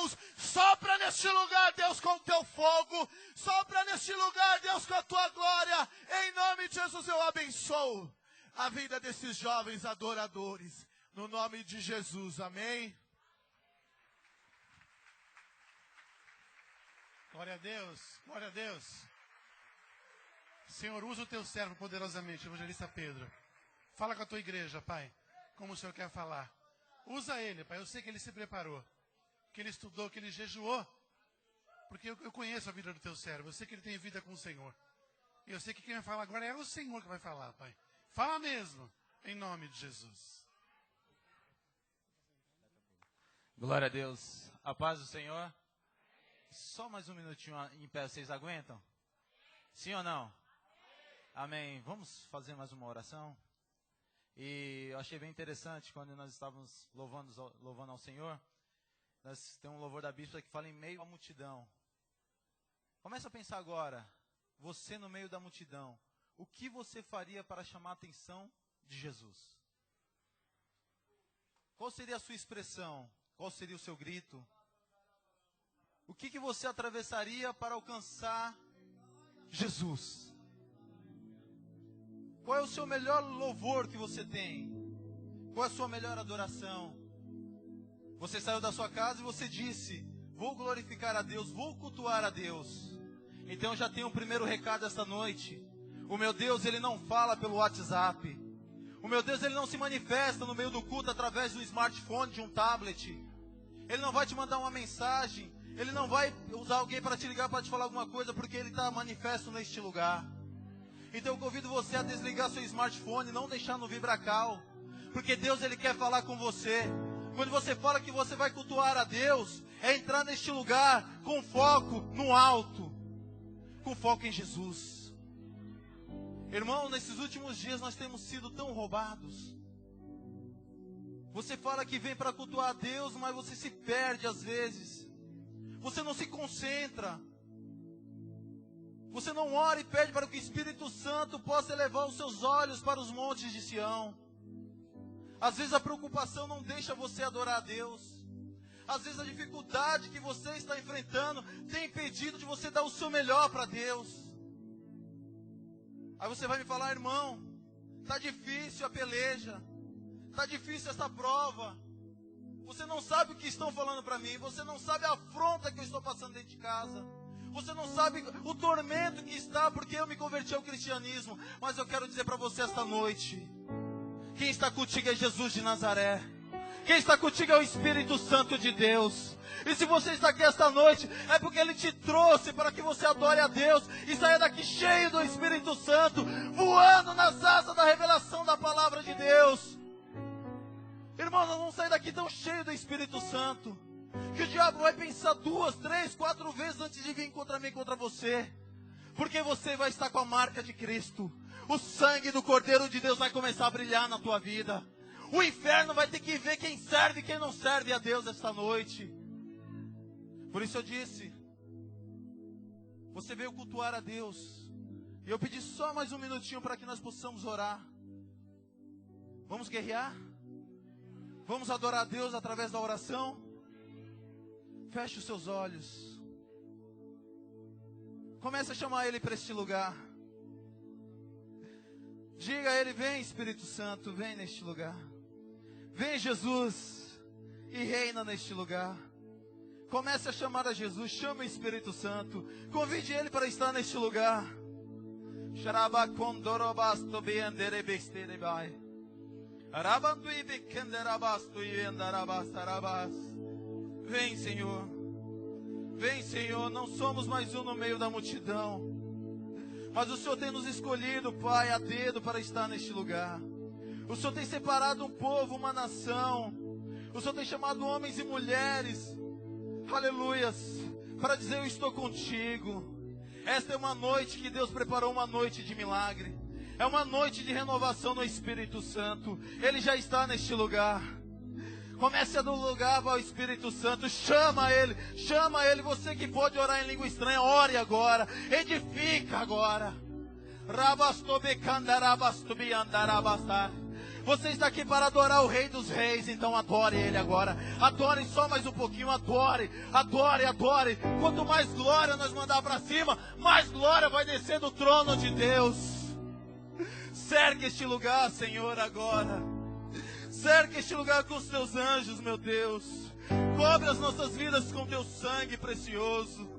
Deus. Sopra neste lugar, Deus, com o teu fogo. Sopra neste lugar, Deus, com a tua glória. Em nome de Jesus eu abençoo a vida desses jovens adoradores. No nome de Jesus, amém? Glória a Deus, glória a Deus. Senhor, usa o teu servo poderosamente, evangelista Pedro. Fala com a tua igreja, Pai, como o Senhor quer falar. Usa ele, Pai, eu sei que ele se preparou, que ele estudou, que ele jejuou, porque eu conheço a vida do teu servo, eu sei que ele tem vida com o Senhor. E eu sei que quem vai falar agora é o Senhor que vai falar, Pai. Fala mesmo, em nome de Jesus. Glória a Deus. A paz do Senhor. Só mais um minutinho em pé, vocês aguentam? Sim ou não? Amém. Vamos fazer mais uma oração? E eu achei bem interessante quando nós estávamos louvando ao Senhor. Nós temos um louvor da Bíblia que fala em meio à multidão. Começa a pensar agora, você no meio da multidão, o que você faria para chamar a atenção de Jesus? Qual seria a sua expressão? Qual seria o seu grito? O que você atravessaria para alcançar Jesus? Qual é o seu melhor louvor que você tem? Qual é a sua melhor adoração? Você saiu da sua casa e você disse, vou glorificar a Deus, vou cultuar a Deus. Então eu já tenho um primeiro recado esta noite. O meu Deus, Ele não fala pelo WhatsApp. O meu Deus, Ele não se manifesta no meio do culto através do smartphone, de um tablet. Ele não vai te mandar uma mensagem. Ele não vai usar alguém para te ligar, para te falar alguma coisa, porque Ele está manifesto neste lugar. Então eu convido você a desligar seu smartphone, não deixar no vibracal, porque Deus, Ele quer falar com você. Quando você fala que você vai cultuar a Deus, é entrar neste lugar com foco no alto, com foco em Jesus. Irmão, nesses últimos dias nós temos sido tão roubados. Você fala que vem para cultuar a Deus, mas você se perde às vezes. Você não se concentra. Você não ora e pede para que o Espírito Santo possa elevar os seus olhos para os montes de Sião. Às vezes a preocupação não deixa você adorar a Deus. Às vezes a dificuldade que você está enfrentando tem impedido de você dar o seu melhor para Deus. Aí você vai me falar, irmão, está difícil a peleja. Está difícil essa prova. Você não sabe o que estão falando para mim. Você não sabe a afronta que eu estou passando dentro de casa. Você não sabe o tormento que está porque eu me converti ao cristianismo. Mas eu quero dizer para você esta noite, quem está contigo é Jesus de Nazaré. Quem está contigo é o Espírito Santo de Deus. E se você está aqui esta noite, é porque Ele te trouxe para que você adore a Deus e saia daqui cheio do Espírito Santo, voando nas asas da revelação da palavra de Deus. Irmão, nós vamos sair daqui tão cheio do Espírito Santo, que o diabo vai pensar 2, 3, 4 vezes antes de vir contra mim, contra você. Porque você vai estar com a marca de Cristo. O sangue do Cordeiro de Deus vai começar a brilhar na tua vida. O inferno vai ter que ver quem serve e quem não serve a Deus esta noite. Por isso eu disse, você veio cultuar a Deus. E eu pedi só mais um minutinho para que nós possamos orar. Vamos guerrear? Vamos adorar a Deus através da oração? Feche os seus olhos. Comece a chamar Ele para este lugar. Diga a Ele, vem Espírito Santo, vem neste lugar. Vem Jesus e reina neste lugar. Comece a chamar a Jesus, chame o Espírito Santo. Convide Ele para estar neste lugar. Vem, Senhor. Vem, Senhor. Não somos mais um no meio da multidão, mas o Senhor tem nos escolhido, Pai, a dedo para estar neste lugar. O Senhor tem separado um povo, uma nação. O Senhor tem chamado homens e mulheres, aleluias, para dizer, eu estou contigo. Esta é uma noite que Deus preparou, uma noite de milagre. É uma noite de renovação no Espírito Santo. Ele já está neste lugar. Comece a dar lugar ao Espírito Santo. Chama Ele. Você que pode orar em língua estranha, ore agora. Edifica agora. Você está aqui para adorar o Rei dos Reis, então adore Ele agora. Adore só mais um pouquinho, adore, adore, adore. Quanto mais glória nós mandar para cima, mais glória vai descer do trono de Deus. Cerque este lugar, Senhor, agora. Cerque este lugar com os teus anjos, meu Deus. Cobre as nossas vidas com teu sangue precioso.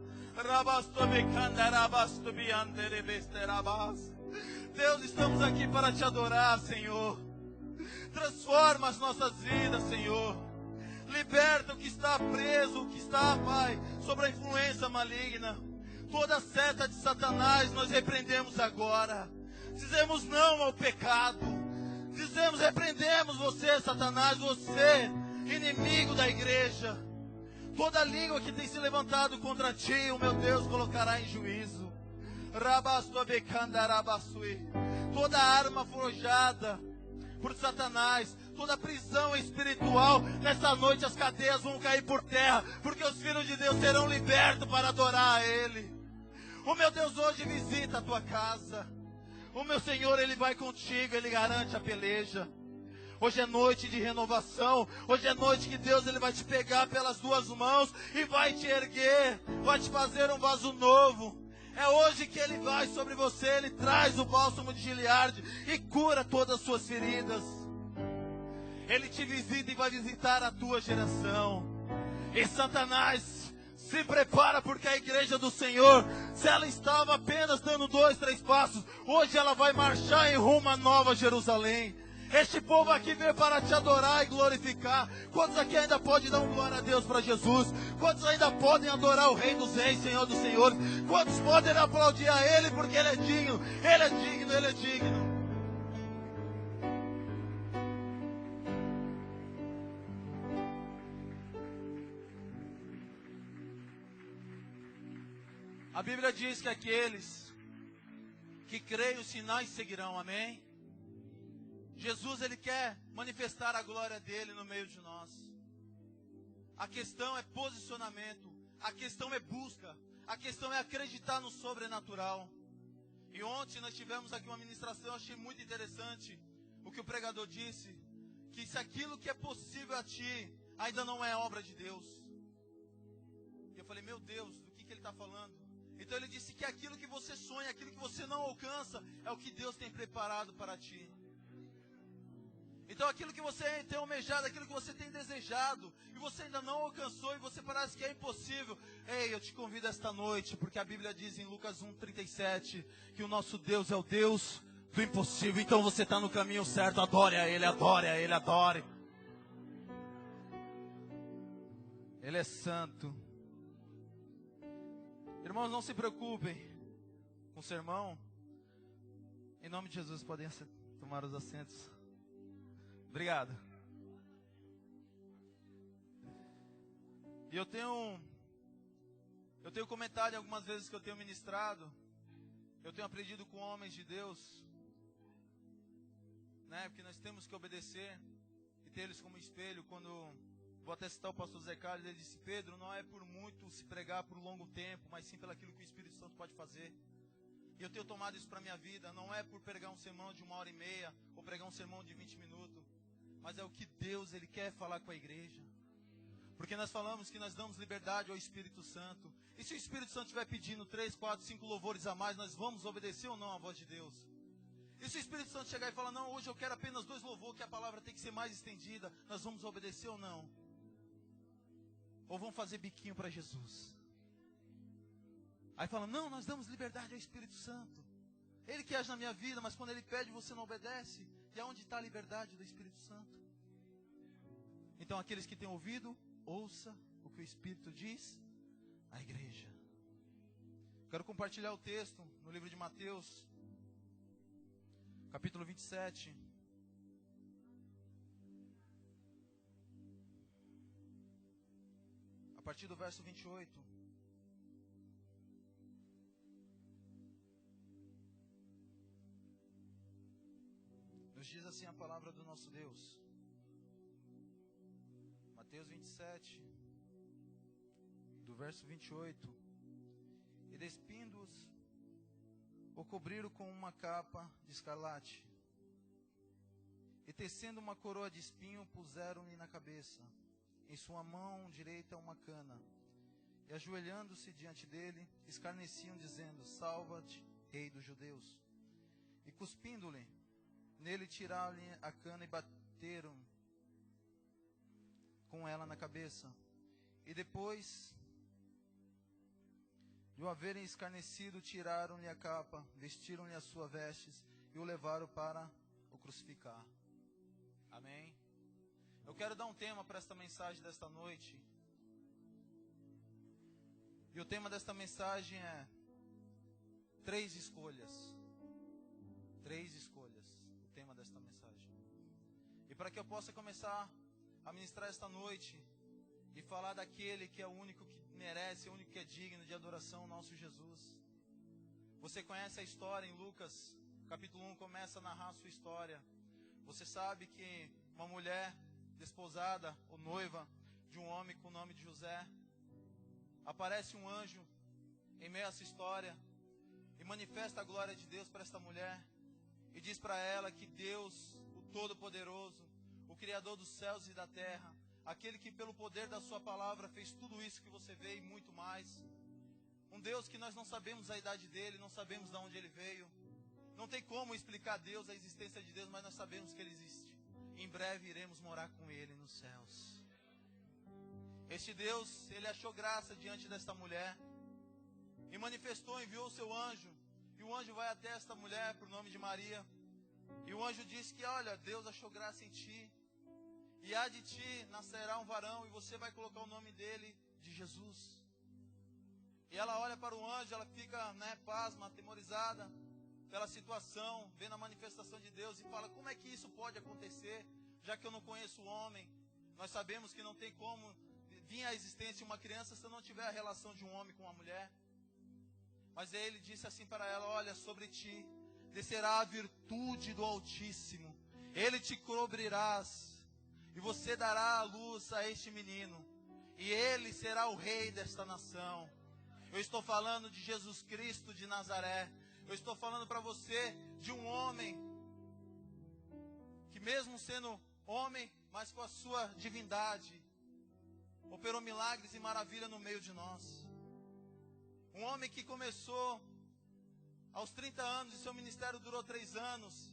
Deus, estamos aqui para te adorar, Senhor. Transforma as nossas vidas, Senhor. Liberta o que está preso, o que está, Pai, sob a influência maligna. Toda seta de Satanás nós repreendemos agora. Dizemos não ao pecado. Dizemos, repreendemos você, Satanás, você, inimigo da igreja. Toda língua que tem se levantado contra ti, o meu Deus colocará em juízo. Toda arma forjada por Satanás, toda prisão espiritual, nessa noite as cadeias vão cair por terra, porque os filhos de Deus serão libertos para adorar a Ele. O meu Deus hoje visita a tua casa. O meu Senhor, Ele vai contigo, Ele garante a peleja. Hoje é noite de renovação. Hoje é noite que Deus Ele vai te pegar pelas duas mãos e vai te erguer, vai te fazer um vaso novo. É hoje que Ele vai sobre você. Ele traz o bálsamo de Gileade e cura todas as suas feridas. Ele te visita e vai visitar a tua geração. E Satanás, se prepara, porque a igreja do Senhor, se ela estava apenas dando 2, 3 passos, hoje ela vai marchar em rumo à Nova Jerusalém. Este povo aqui veio para te adorar e glorificar. Quantos aqui ainda podem dar um glória a Deus para Jesus? Quantos ainda podem adorar o Rei dos Reis, Senhor dos Senhores? Quantos podem aplaudir a Ele porque Ele é digno? Ele é digno, Ele é digno. A Bíblia diz que aqueles que creem os sinais seguirão, amém? Jesus, Ele quer manifestar a glória dEle no meio de nós. A questão é posicionamento, a questão é busca, a questão é acreditar no sobrenatural. E ontem nós tivemos aqui uma ministração, eu achei muito interessante o que o pregador disse, que se aquilo que é possível a ti ainda não é obra de Deus. E eu falei, meu Deus, do que ele está falando? Então ele disse que aquilo que você sonha, aquilo que você não alcança, é o que Deus tem preparado para ti. Então aquilo que você tem almejado, aquilo que você tem desejado, e você ainda não alcançou, e você parece que é impossível. Ei, eu te convido esta noite, porque a Bíblia diz em Lucas 1:37, que o nosso Deus é o Deus do impossível. Então você está no caminho certo, adore a Ele, adore a Ele, adore. Ele é santo. Irmãos, não se preocupem com o sermão. Em nome de Jesus, podem tomar os assentos. Obrigado. E eu tenho comentado algumas vezes que eu tenho ministrado. Eu tenho aprendido com homens de Deus, né? Porque nós temos que obedecer e ter eles como espelho. Quando vou até citar o pastor Zé Carlos, ele disse: Pedro, não é por muito se pregar por um longo tempo, mas sim pelo aquilo que o Espírito Santo pode fazer. E eu tenho tomado isso para a minha vida. Não é por pregar um sermão de 1h30 ou pregar um sermão de 20 minutos, mas é o que Deus Ele quer falar com a igreja. Porque nós falamos que nós damos liberdade ao Espírito Santo. E se o Espírito Santo estiver pedindo 3, 4, 5 louvores a mais, nós vamos obedecer ou não à voz de Deus? E se o Espírito Santo chegar e falar: não, hoje eu quero apenas 2 louvores, que a palavra tem que ser mais estendida, nós vamos obedecer ou não? Ou vamos fazer biquinho para Jesus? Aí fala: não, nós damos liberdade ao Espírito Santo. Ele que age na minha vida, mas quando Ele pede você não obedece. E aonde está a liberdade do Espírito Santo? Então aqueles que têm ouvido, ouça o que o Espírito diz à igreja. Quero compartilhar o texto no livro de Mateus, capítulo 27. A partir do verso 28. Nos diz assim a palavra do nosso Deus. Mateus 27, do verso 28. E despindo-os, o cobriram com uma capa de escarlate, E tecendo uma coroa de espinho, puseram-lhe na cabeça. Em sua mão direita uma cana. E ajoelhando-se diante dele, escarneciam, dizendo: Salva-te, rei dos judeus. E cuspindo-lhe, nele tiraram-lhe a cana e bateram com ela na cabeça. E depois de o haverem escarnecido, tiraram-lhe a capa, vestiram-lhe as suas vestes e o levaram para o crucificar. Amém? Eu quero dar um tema para esta mensagem desta noite. E o tema desta mensagem é 3 escolhas. 3 escolhas. O tema desta mensagem. E para que eu possa começar a ministrar esta noite e falar daquele que é o único que merece, o único que é digno de adoração, nosso Jesus. Você conhece a história em Lucas, capítulo 1, começa a narrar a sua história. Você sabe que uma mulher desposada ou noiva de um homem com o nome de José, aparece um anjo em meio a essa história e manifesta a glória de Deus para esta mulher e diz para ela que Deus, o Todo-Poderoso, o Criador dos céus e da terra, aquele que pelo poder da sua palavra fez tudo isso que você vê e muito mais, um Deus que nós não sabemos a idade dele, não sabemos de onde ele veio, não tem como explicar a Deus, a existência de Deus, mas nós sabemos que ele existe. Em breve iremos morar com ele nos céus. Este Deus, ele achou graça diante desta mulher e manifestou, enviou o seu anjo. E o anjo vai até esta mulher, por nome de Maria. E o anjo diz que, olha, Deus achou graça em ti. E há de ti nascerá um varão e você vai colocar o nome dele de Jesus. E ela olha para o anjo, ela fica, pasma, atemorizada pela situação, vendo a manifestação de Deus e fala: como é que isso pode acontecer, já que eu não conheço o homem? Nós sabemos que não tem como vir à existência uma criança se não tiver a relação de um homem com uma mulher. Mas ele disse assim para ela: olha, sobre ti descerá a virtude do Altíssimo, ele te cobrirás, e você dará a luz a este menino, e ele será o rei desta nação. Eu estou falando de Jesus Cristo de Nazaré. Eu estou falando para você de um homem que, mesmo sendo homem, mas com a sua divindade, operou milagres e maravilha no meio de nós. Um homem que começou aos 30 anos e seu ministério durou 3 anos.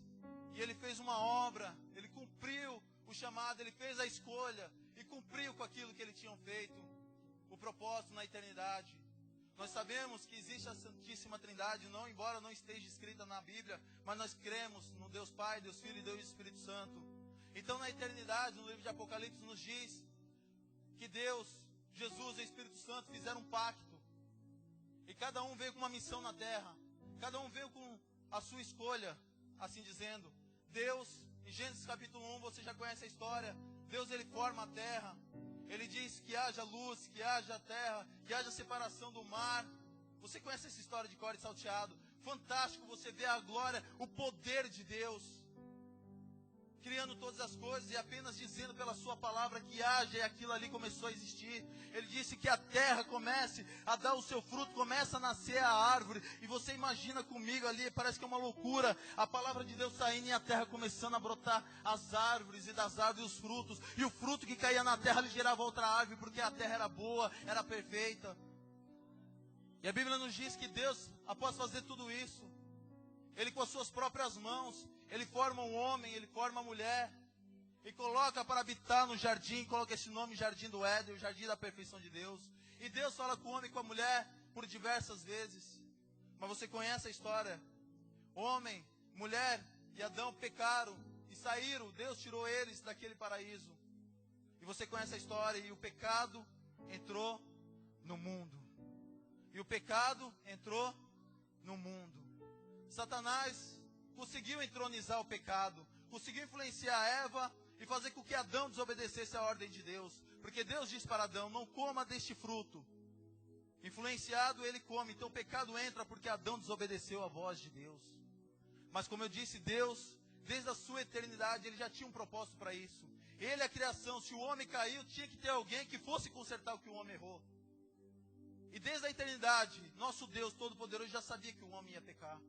E ele fez uma obra, ele cumpriu o chamado, ele fez a escolha e cumpriu com aquilo que ele tinha feito, o propósito na eternidade. Nós sabemos que existe a Santíssima Trindade, não, embora não esteja escrita na Bíblia, mas nós cremos no Deus Pai, Deus Filho e Deus Espírito Santo. Então, na eternidade, no livro de Apocalipse, nos diz que Deus, Jesus e o Espírito Santo fizeram um pacto. E cada um veio com uma missão na terra. Cada um veio com a sua escolha, assim dizendo. Deus, em Gênesis capítulo 1, você já conhece a história. Deus, ele forma a terra. Ele diz que haja luz, que haja terra, que haja separação do mar. Você conhece essa história de cor e salteado? Fantástico, você vê a glória, o poder de Deus, criando todas as coisas e apenas dizendo pela sua palavra que haja, e aquilo ali começou a existir. Ele disse que a terra comece a dar o seu fruto, começa a nascer a árvore, e você imagina comigo ali, parece que é uma loucura, a palavra de Deus saindo e a terra começando a brotar as árvores, e das árvores os frutos, e o fruto que caía na terra lhe gerava outra árvore, porque a terra era boa, era perfeita. E a Bíblia nos diz que Deus, após fazer tudo isso, ele com as suas próprias mãos, ele forma um homem, ele forma uma mulher, e coloca para habitar no jardim, coloca esse nome, Jardim do Éden, o jardim da perfeição de Deus. E Deus fala com o homem e com a mulher por diversas vezes. Mas você conhece a história? Homem, mulher e Adão pecaram e saíram, Deus tirou eles daquele paraíso. E você conhece a história, e o pecado entrou no mundo. E o pecado entrou no mundo. Satanás conseguiu entronizar o pecado, conseguiu influenciar Eva e fazer com que Adão desobedecesse a ordem de Deus. Porque Deus disse para Adão: não coma deste fruto. Influenciado, ele come. Então o pecado entra porque Adão desobedeceu a voz de Deus. Mas como eu disse, Deus, desde a sua eternidade, ele já tinha um propósito para isso. Ele é a criação. Se o homem caiu, tinha que ter alguém que fosse consertar o que o homem errou. E desde a eternidade, nosso Deus Todo-Poderoso já sabia que o homem ia pecar.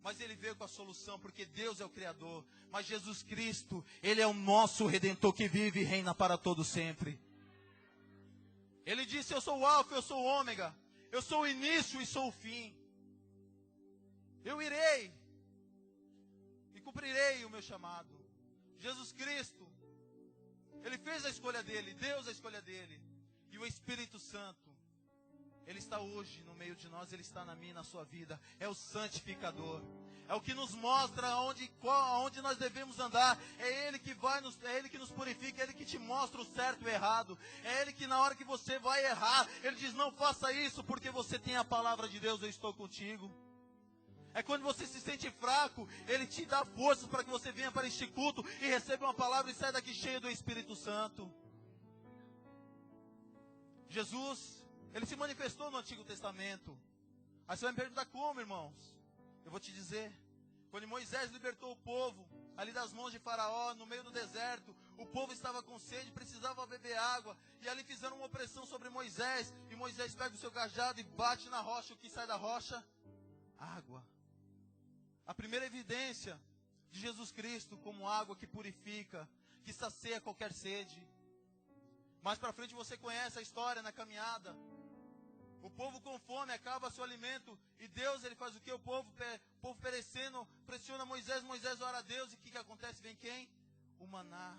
Mas Ele veio com a solução, porque Deus é o Criador. Mas Jesus Cristo, Ele é o nosso Redentor que vive e reina para todo sempre. Ele disse, eu sou o Alfa, eu sou o Ômega. Eu sou o início e sou o fim. Eu irei e cumprirei o meu chamado. Jesus Cristo, Ele fez a escolha dEle, Deus a escolha dEle. E o Espírito Santo, Ele está hoje no meio de nós, Ele está na minha e na sua vida. É o santificador. É o que nos mostra aonde nós devemos andar. É Ele que nos purifica, é Ele que te mostra o certo e o errado. É Ele que na hora que você vai errar, Ele diz, não faça isso, porque você tem a palavra de Deus, eu estou contigo. É quando você se sente fraco, Ele te dá forças para que você venha para este culto e receba uma palavra e saia daqui cheio do Espírito Santo. Jesus, Ele se manifestou no Antigo Testamento. Aí você vai me perguntar como, irmãos? Eu vou te dizer. Quando Moisés libertou o povo, ali das mãos de Faraó, no meio do deserto, o povo estava com sede, precisava beber água. E ali fizeram uma opressão sobre Moisés. E Moisés pega o seu cajado e bate na rocha. O que sai da rocha? Água. A primeira evidência de Jesus Cristo como água que purifica, que sacia qualquer sede. Mais para frente você conhece a história na caminhada. O povo com fome acaba seu alimento e Deus, Ele faz o que? O povo perecendo, pressiona Moisés, Moisés ora a Deus e o que acontece? Vem quem? O maná.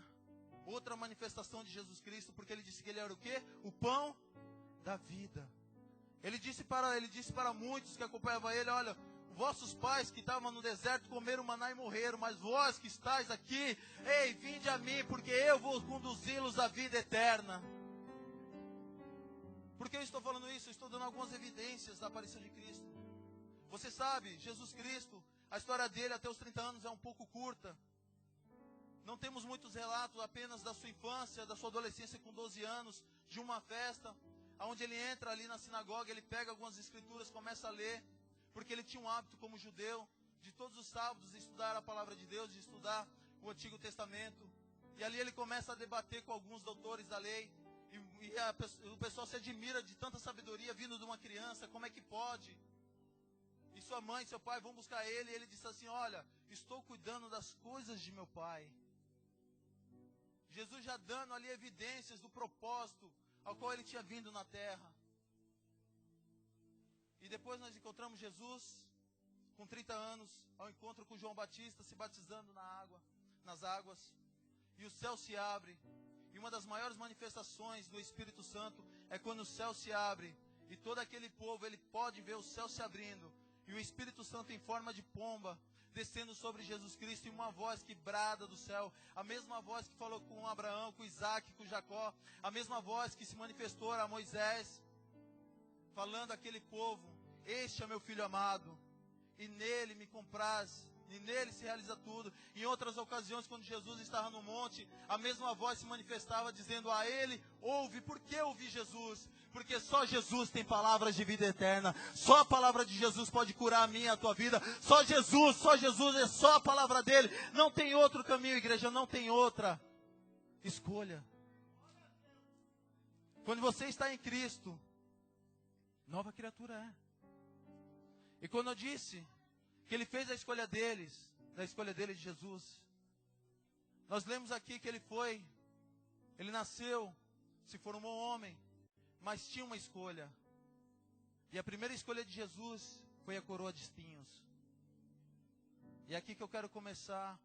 Outra manifestação de Jesus Cristo, porque Ele disse que Ele era o quê? O pão da vida. Ele disse para muitos que acompanhavam Ele, olha, vossos pais que estavam no deserto comeram maná e morreram, mas vós que estáis aqui, ei, vinde a mim, porque eu vou conduzi-los à vida eterna. Por que eu estou falando isso? Eu estou dando algumas evidências da aparição de Cristo. Você sabe, Jesus Cristo, a história dele até os 30 anos é um pouco curta. Não temos muitos relatos apenas da sua infância, da sua adolescência com 12 anos, de uma festa, onde ele entra ali na sinagoga, ele pega algumas escrituras, começa a ler, porque ele tinha um hábito como judeu, de todos os sábados estudar a palavra de Deus, de estudar o Antigo Testamento. E ali ele começa a debater com alguns doutores da lei, o pessoal se admira de tanta sabedoria vindo de uma criança, como é que pode? E sua mãe, seu pai vão buscar ele, e ele diz assim, olha, estou cuidando das coisas de meu pai. Jesus já dando ali evidências do propósito ao qual ele tinha vindo na terra. E depois nós encontramos Jesus, com 30 anos, ao encontro com João Batista, se batizando nas águas, e o céu se abre. E uma das maiores manifestações do Espírito Santo é quando o céu se abre, e todo aquele povo, ele pode ver o céu se abrindo, e o Espírito Santo em forma de pomba, descendo sobre Jesus Cristo, e uma voz que brada do céu, a mesma voz que falou com Abraão, com Isaac, com Jacó, a mesma voz que se manifestou a Moisés, falando àquele povo, este é meu filho amado, e nele me compraz, e nele se realiza tudo. Em outras ocasiões, quando Jesus estava no monte, a mesma voz se manifestava dizendo a ele, ouve. Por que ouvir Jesus? Porque só Jesus tem palavras de vida eterna. Só a palavra de Jesus pode curar a minha e a tua vida. Só Jesus, é só a palavra dele. Não tem outro caminho, igreja, não tem outra escolha. Quando você está em Cristo, nova criatura é. E quando eu disse que ele fez a escolha dele de Jesus, nós lemos aqui que ele nasceu, se formou homem, mas tinha uma escolha. E a primeira escolha de Jesus foi a coroa de espinhos. E é aqui que eu quero começar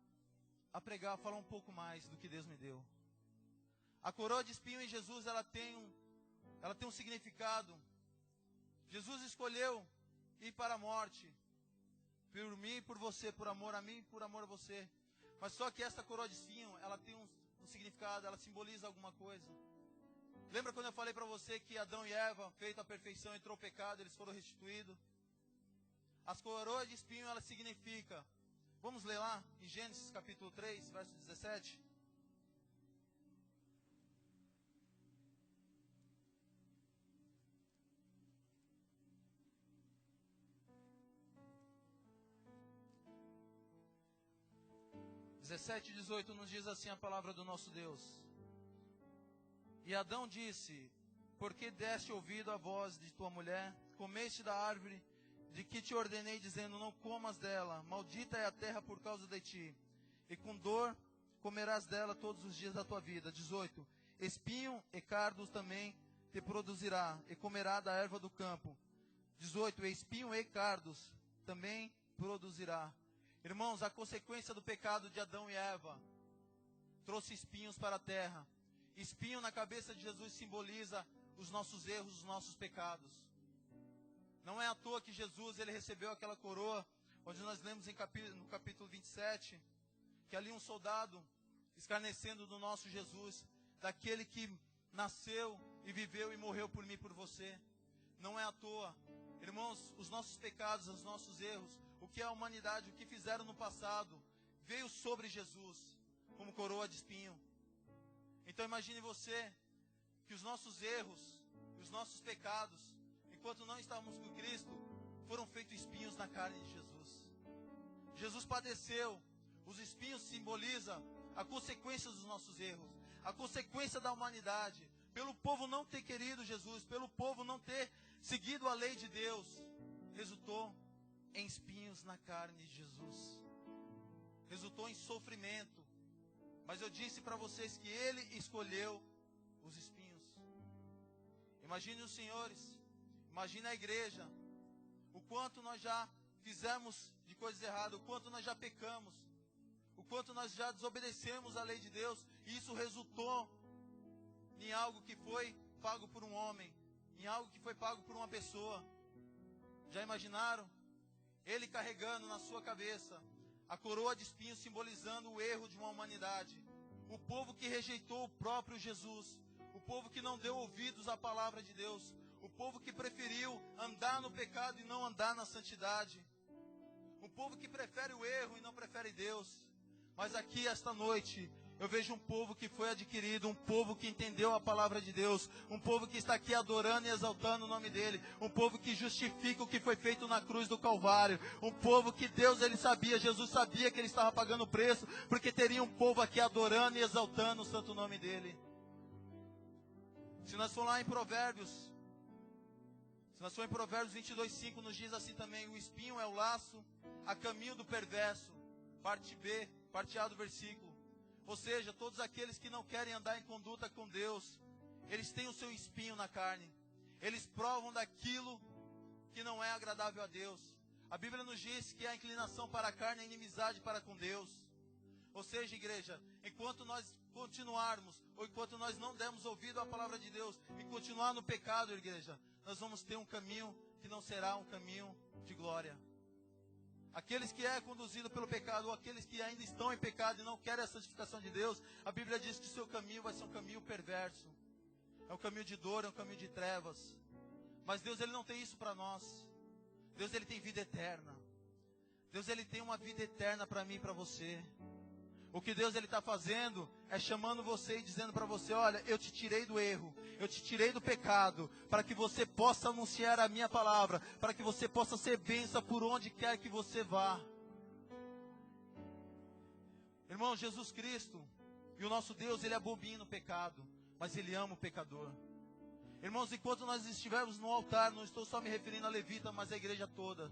a pregar, a falar um pouco mais do que Deus me deu. A coroa de espinho em Jesus, ela tem um significado. Jesus escolheu ir para a morte, por mim e por você, por amor a mim e por amor a você. Mas só que essa coroa de espinho, ela tem um significado, ela simboliza alguma coisa. Lembra quando eu falei para você que Adão e Eva, feito a perfeição, entrou o pecado, eles foram restituídos? As coroas de espinho, ela significa, vamos ler lá, em Gênesis capítulo 3, verso 17. (17 e 18) nos diz assim a palavra do nosso Deus. E Adão disse, por que deste ouvido à voz de tua mulher, comeste da árvore de que te ordenei, dizendo, não comas dela, maldita é a terra por causa de ti, e com dor comerás dela todos os dias da tua vida. 18, espinho e cardos também te produzirá, e comerá da erva do campo. 18, espinho e cardos também produzirá. Irmãos, a consequência do pecado de Adão e Eva trouxe espinhos para a terra. Espinho na cabeça de Jesus simboliza os nossos erros, os nossos pecados. Não é à toa que Jesus, ele recebeu aquela coroa, onde nós lemos no capítulo 27, que ali um soldado escarnecendo do nosso Jesus, daquele que nasceu e viveu e morreu por mim e por você. Não é à toa. Irmãos, os nossos pecados, os nossos erros, o que a humanidade, o que fizeram no passado, veio sobre Jesus, como coroa de espinho. Então imagine você, que os nossos erros, os nossos pecados, enquanto não estávamos com Cristo, foram feitos espinhos na carne de Jesus. Jesus padeceu. Os espinhos simbolizam a consequência dos nossos erros, a consequência da humanidade, pelo povo não ter querido Jesus, pelo povo não ter seguido a lei de Deus, resultou em espinhos na carne de Jesus, resultou em sofrimento. Mas eu disse para vocês que Ele escolheu os espinhos. Imagine os senhores, imagine a igreja, o quanto nós já fizemos de coisas erradas, o quanto nós já pecamos, o quanto nós já desobedecemos a lei de Deus, e isso resultou em algo que foi pago por um homem, em algo que foi pago por uma pessoa. Já imaginaram? Ele carregando na sua cabeça a coroa de espinhos, simbolizando o erro de uma humanidade. O povo que rejeitou o próprio Jesus, o povo que não deu ouvidos à palavra de Deus, o povo que preferiu andar no pecado e não andar na santidade, o povo que prefere o erro e não prefere Deus. Mas aqui esta noite eu vejo um povo que foi adquirido, um povo que entendeu a palavra de Deus, um povo que está aqui adorando e exaltando o nome dEle, um povo que justifica o que foi feito na cruz do Calvário, um povo que Deus, Ele sabia, Jesus sabia que Ele estava pagando o preço, porque teria um povo aqui adorando e exaltando o santo nome dEle. Se nós for lá em Provérbios, 22:5, nos diz assim também, o espinho é o laço a caminho do perverso, parte B, parte A do versículo. Ou seja, todos aqueles que não querem andar em conduta com Deus, eles têm o seu espinho na carne. Eles provam daquilo que não é agradável a Deus. A Bíblia nos diz que a inclinação para a carne é inimizade para com Deus. Ou seja, igreja, enquanto nós continuarmos, ou enquanto nós não dermos ouvido à palavra de Deus, e continuar no pecado, igreja, nós vamos ter um caminho que não será um caminho de glória. Aqueles que é conduzido pelo pecado, ou aqueles que ainda estão em pecado e não querem a santificação de Deus, a Bíblia diz que o seu caminho vai ser um caminho perverso. É um caminho de dor, é um caminho de trevas. Mas Deus, Ele não tem isso para nós. Deus, Ele tem vida eterna. Deus, Ele tem uma vida eterna para mim e para você. O que Deus, Ele está fazendo é chamando você e dizendo para você, olha, eu te tirei do erro, eu te tirei do pecado, para que você possa anunciar a minha palavra, para que você possa ser bênção por onde quer que você vá. Irmão, Jesus Cristo e o nosso Deus, Ele abomina o pecado, mas Ele ama o pecador. Irmãos, enquanto nós estivermos no altar, não estou só me referindo a levita, mas a igreja toda.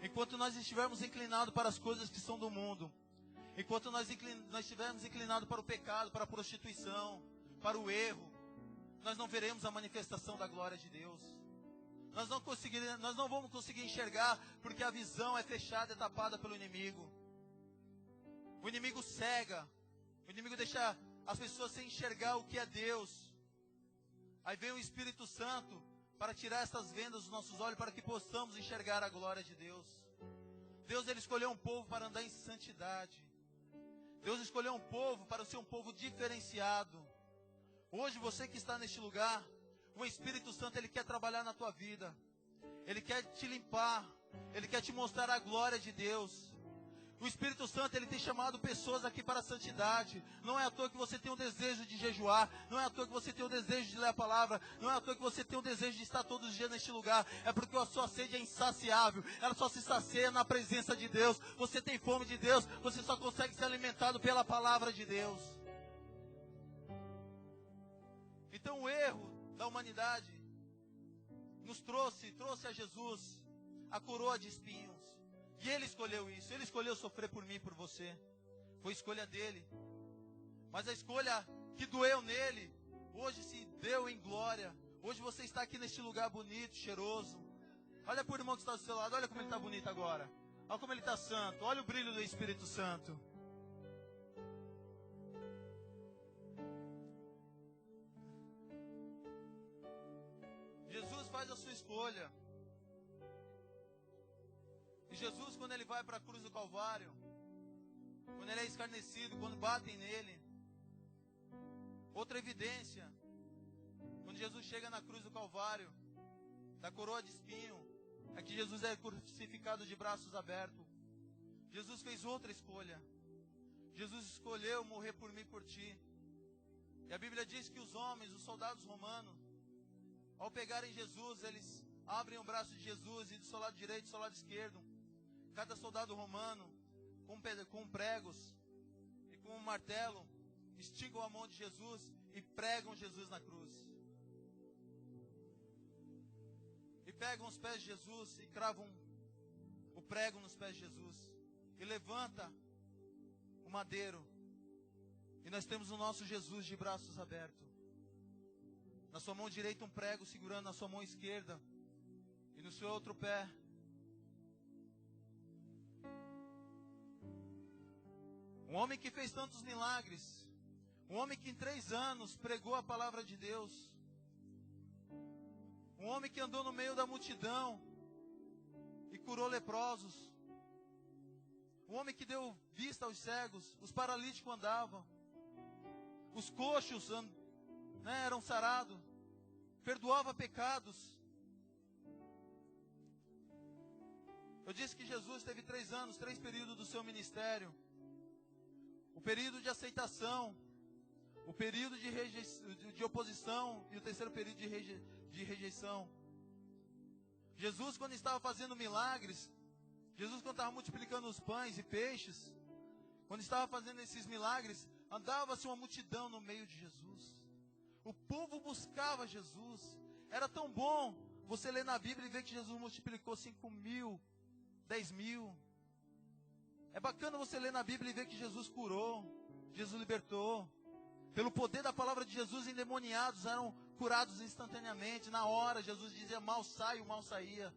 Enquanto nós estivermos inclinados para as coisas que são do mundo, enquanto nós estivermos inclinados para o pecado, para a prostituição, para o erro, nós não veremos a manifestação da glória de Deus. Nós não vamos conseguir enxergar, porque a visão é fechada, é tapada pelo inimigo. O inimigo cega, o inimigo deixa as pessoas sem enxergar o que é Deus. Aí vem o Espírito Santo para tirar essas vendas dos nossos olhos, para que possamos enxergar a glória de Deus. Deus, Ele escolheu um povo para andar em santidade. Deus escolheu um povo para ser um povo diferenciado. Hoje você que está neste lugar, o Espírito Santo, Ele quer trabalhar na tua vida. Ele quer te limpar. Ele quer te mostrar a glória de Deus. O Espírito Santo, Ele tem chamado pessoas aqui para a santidade. Não é à toa que você tem o desejo de jejuar. Não é à toa que você tem o desejo de ler a palavra. Não é à toa que você tem o desejo de estar todos os dias neste lugar. É porque a sua sede é insaciável. Ela só se sacia na presença de Deus. Você tem fome de Deus. Você só consegue ser alimentado pela palavra de Deus. Então o erro da humanidade nos trouxe a Jesus. a coroa de espinhos. E Ele escolheu isso. Ele escolheu sofrer por mim e por você. Foi escolha dele. Mas a escolha que doeu nele, hoje se deu em glória. Hoje você está aqui neste lugar bonito, cheiroso. Olha para o irmão que está do seu lado. Olha como ele está bonito agora. Olha como ele está santo. Olha o brilho do Espírito Santo. Jesus faz a sua escolha. E Jesus, quando ele vai para a cruz do Calvário, quando ele é escarnecido, quando batem nele, outra evidência, quando Jesus chega na cruz do Calvário, da coroa de espinho, é que Jesus é crucificado de braços abertos. Jesus fez outra escolha. Jesus escolheu morrer por mim e por ti. E a Bíblia diz que os homens, os soldados romanos, ao pegarem Jesus, eles abrem o braço de Jesus e do seu lado direito e do seu lado esquerdo, cada soldado romano, com pregos e com um martelo, esticam a mão de Jesus e pregam Jesus na cruz. E pegam os pés de Jesus e cravam o prego nos pés de Jesus. E levanta o madeiro. E nós temos o nosso Jesus de braços abertos. Na sua mão direita um prego segurando na sua mão esquerda. E no seu outro pé um homem que fez tantos milagres. Um homem que em 3 anos pregou a palavra de Deus. Um homem que andou no meio da multidão e curou leprosos. Um homem que deu vista aos cegos. Os paralíticos andavam. Os coxos eram sarados. Perdoava pecados. Eu disse que Jesus teve 3 anos, 3 períodos do seu ministério. O período de aceitação, o período de oposição e o terceiro período de rejeição. Jesus, quando estava fazendo milagres, Jesus, quando estava multiplicando os pães e peixes, quando estava fazendo esses milagres, andava-se uma multidão no meio de Jesus. O povo buscava Jesus. Era tão bom você ler na Bíblia e ver que Jesus multiplicou 5.000, 10.000. É bacana você ler na Bíblia e ver que Jesus curou, Jesus libertou. Pelo poder da palavra de Jesus, endemoniados eram curados instantaneamente. Na hora, Jesus dizia, mal sai, o mal saía.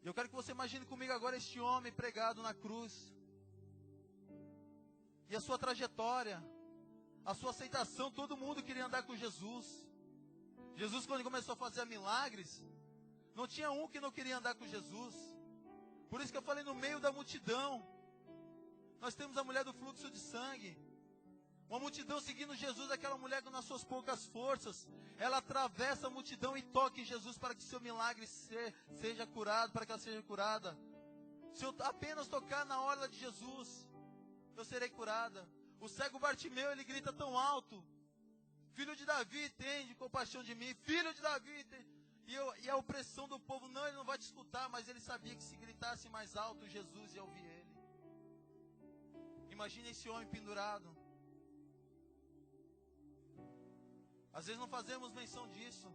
E eu quero que você imagine comigo agora este homem pregado na cruz. E a sua trajetória, a sua aceitação, todo mundo queria andar com Jesus. Jesus, quando começou a fazer milagres, não tinha um que não queria andar com Jesus. Por isso que eu falei, no meio da multidão, nós temos a mulher do fluxo de sangue. Uma multidão seguindo Jesus, aquela mulher com as suas poucas forças, ela atravessa a multidão e toca em Jesus para que seu milagre seja curado, para que ela seja curada. Se eu apenas tocar na orla de Jesus, eu serei curada. O cego Bartimeu, ele grita tão alto, filho de Davi, tende compaixão de mim, filho de Davi, e a opressão do povo, não, ele não vai te escutar, mas ele sabia que se gritasse mais alto, Jesus ia ouvir ele. Imagine esse homem pendurado. Às vezes não fazemos menção disso.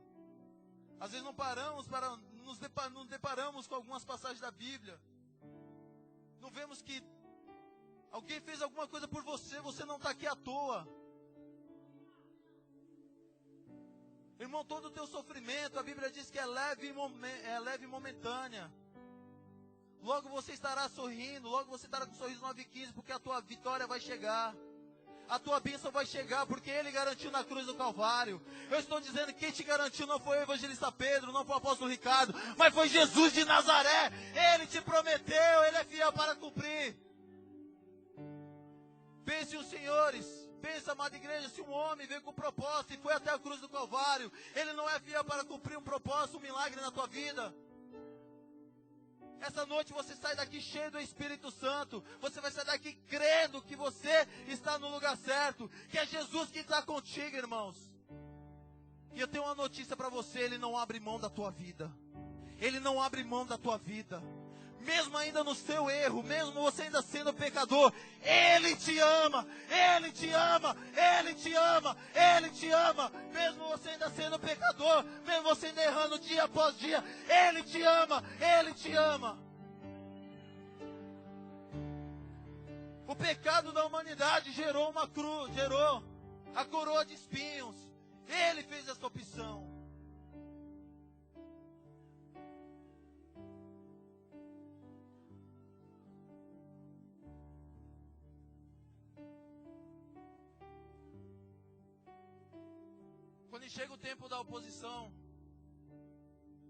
Às vezes não paramos para nos deparamos com algumas passagens da Bíblia. Não vemos que alguém fez alguma coisa por você, você não está aqui à toa. Irmão, todo o teu sofrimento, a Bíblia diz que é leve e momentânea. Logo você estará sorrindo, logo você estará com um sorriso 9:15, porque a tua vitória vai chegar. A tua bênção vai chegar, porque Ele garantiu na cruz do Calvário. Eu estou dizendo que quem te garantiu não foi o evangelista Pedro, não foi o apóstolo Ricardo, mas foi Jesus de Nazaré. Ele te prometeu, Ele é fiel para cumprir. Pense os senhores, pensa, amada igreja, se um homem veio com propósito e foi até a cruz do Calvário, ele não é fiel para cumprir um propósito, um milagre na tua vida. Essa noite você sai daqui cheio do Espírito Santo. Você vai sair daqui crendo que você está no lugar certo, que é Jesus que está contigo, irmãos. E eu tenho uma notícia para você, Ele não abre mão da tua vida. Ele não abre mão da tua vida. Mesmo ainda no seu erro, mesmo você ainda sendo pecador, Ele te ama, Ele te ama, Ele te ama, Ele te ama. Mesmo você ainda sendo pecador, pecador, mesmo você ainda errando dia após dia, Ele te ama, Ele te ama. O pecado da humanidade gerou uma cruz, gerou a coroa de espinhos. Ele fez essa opção. Quando chega o tempo da oposição,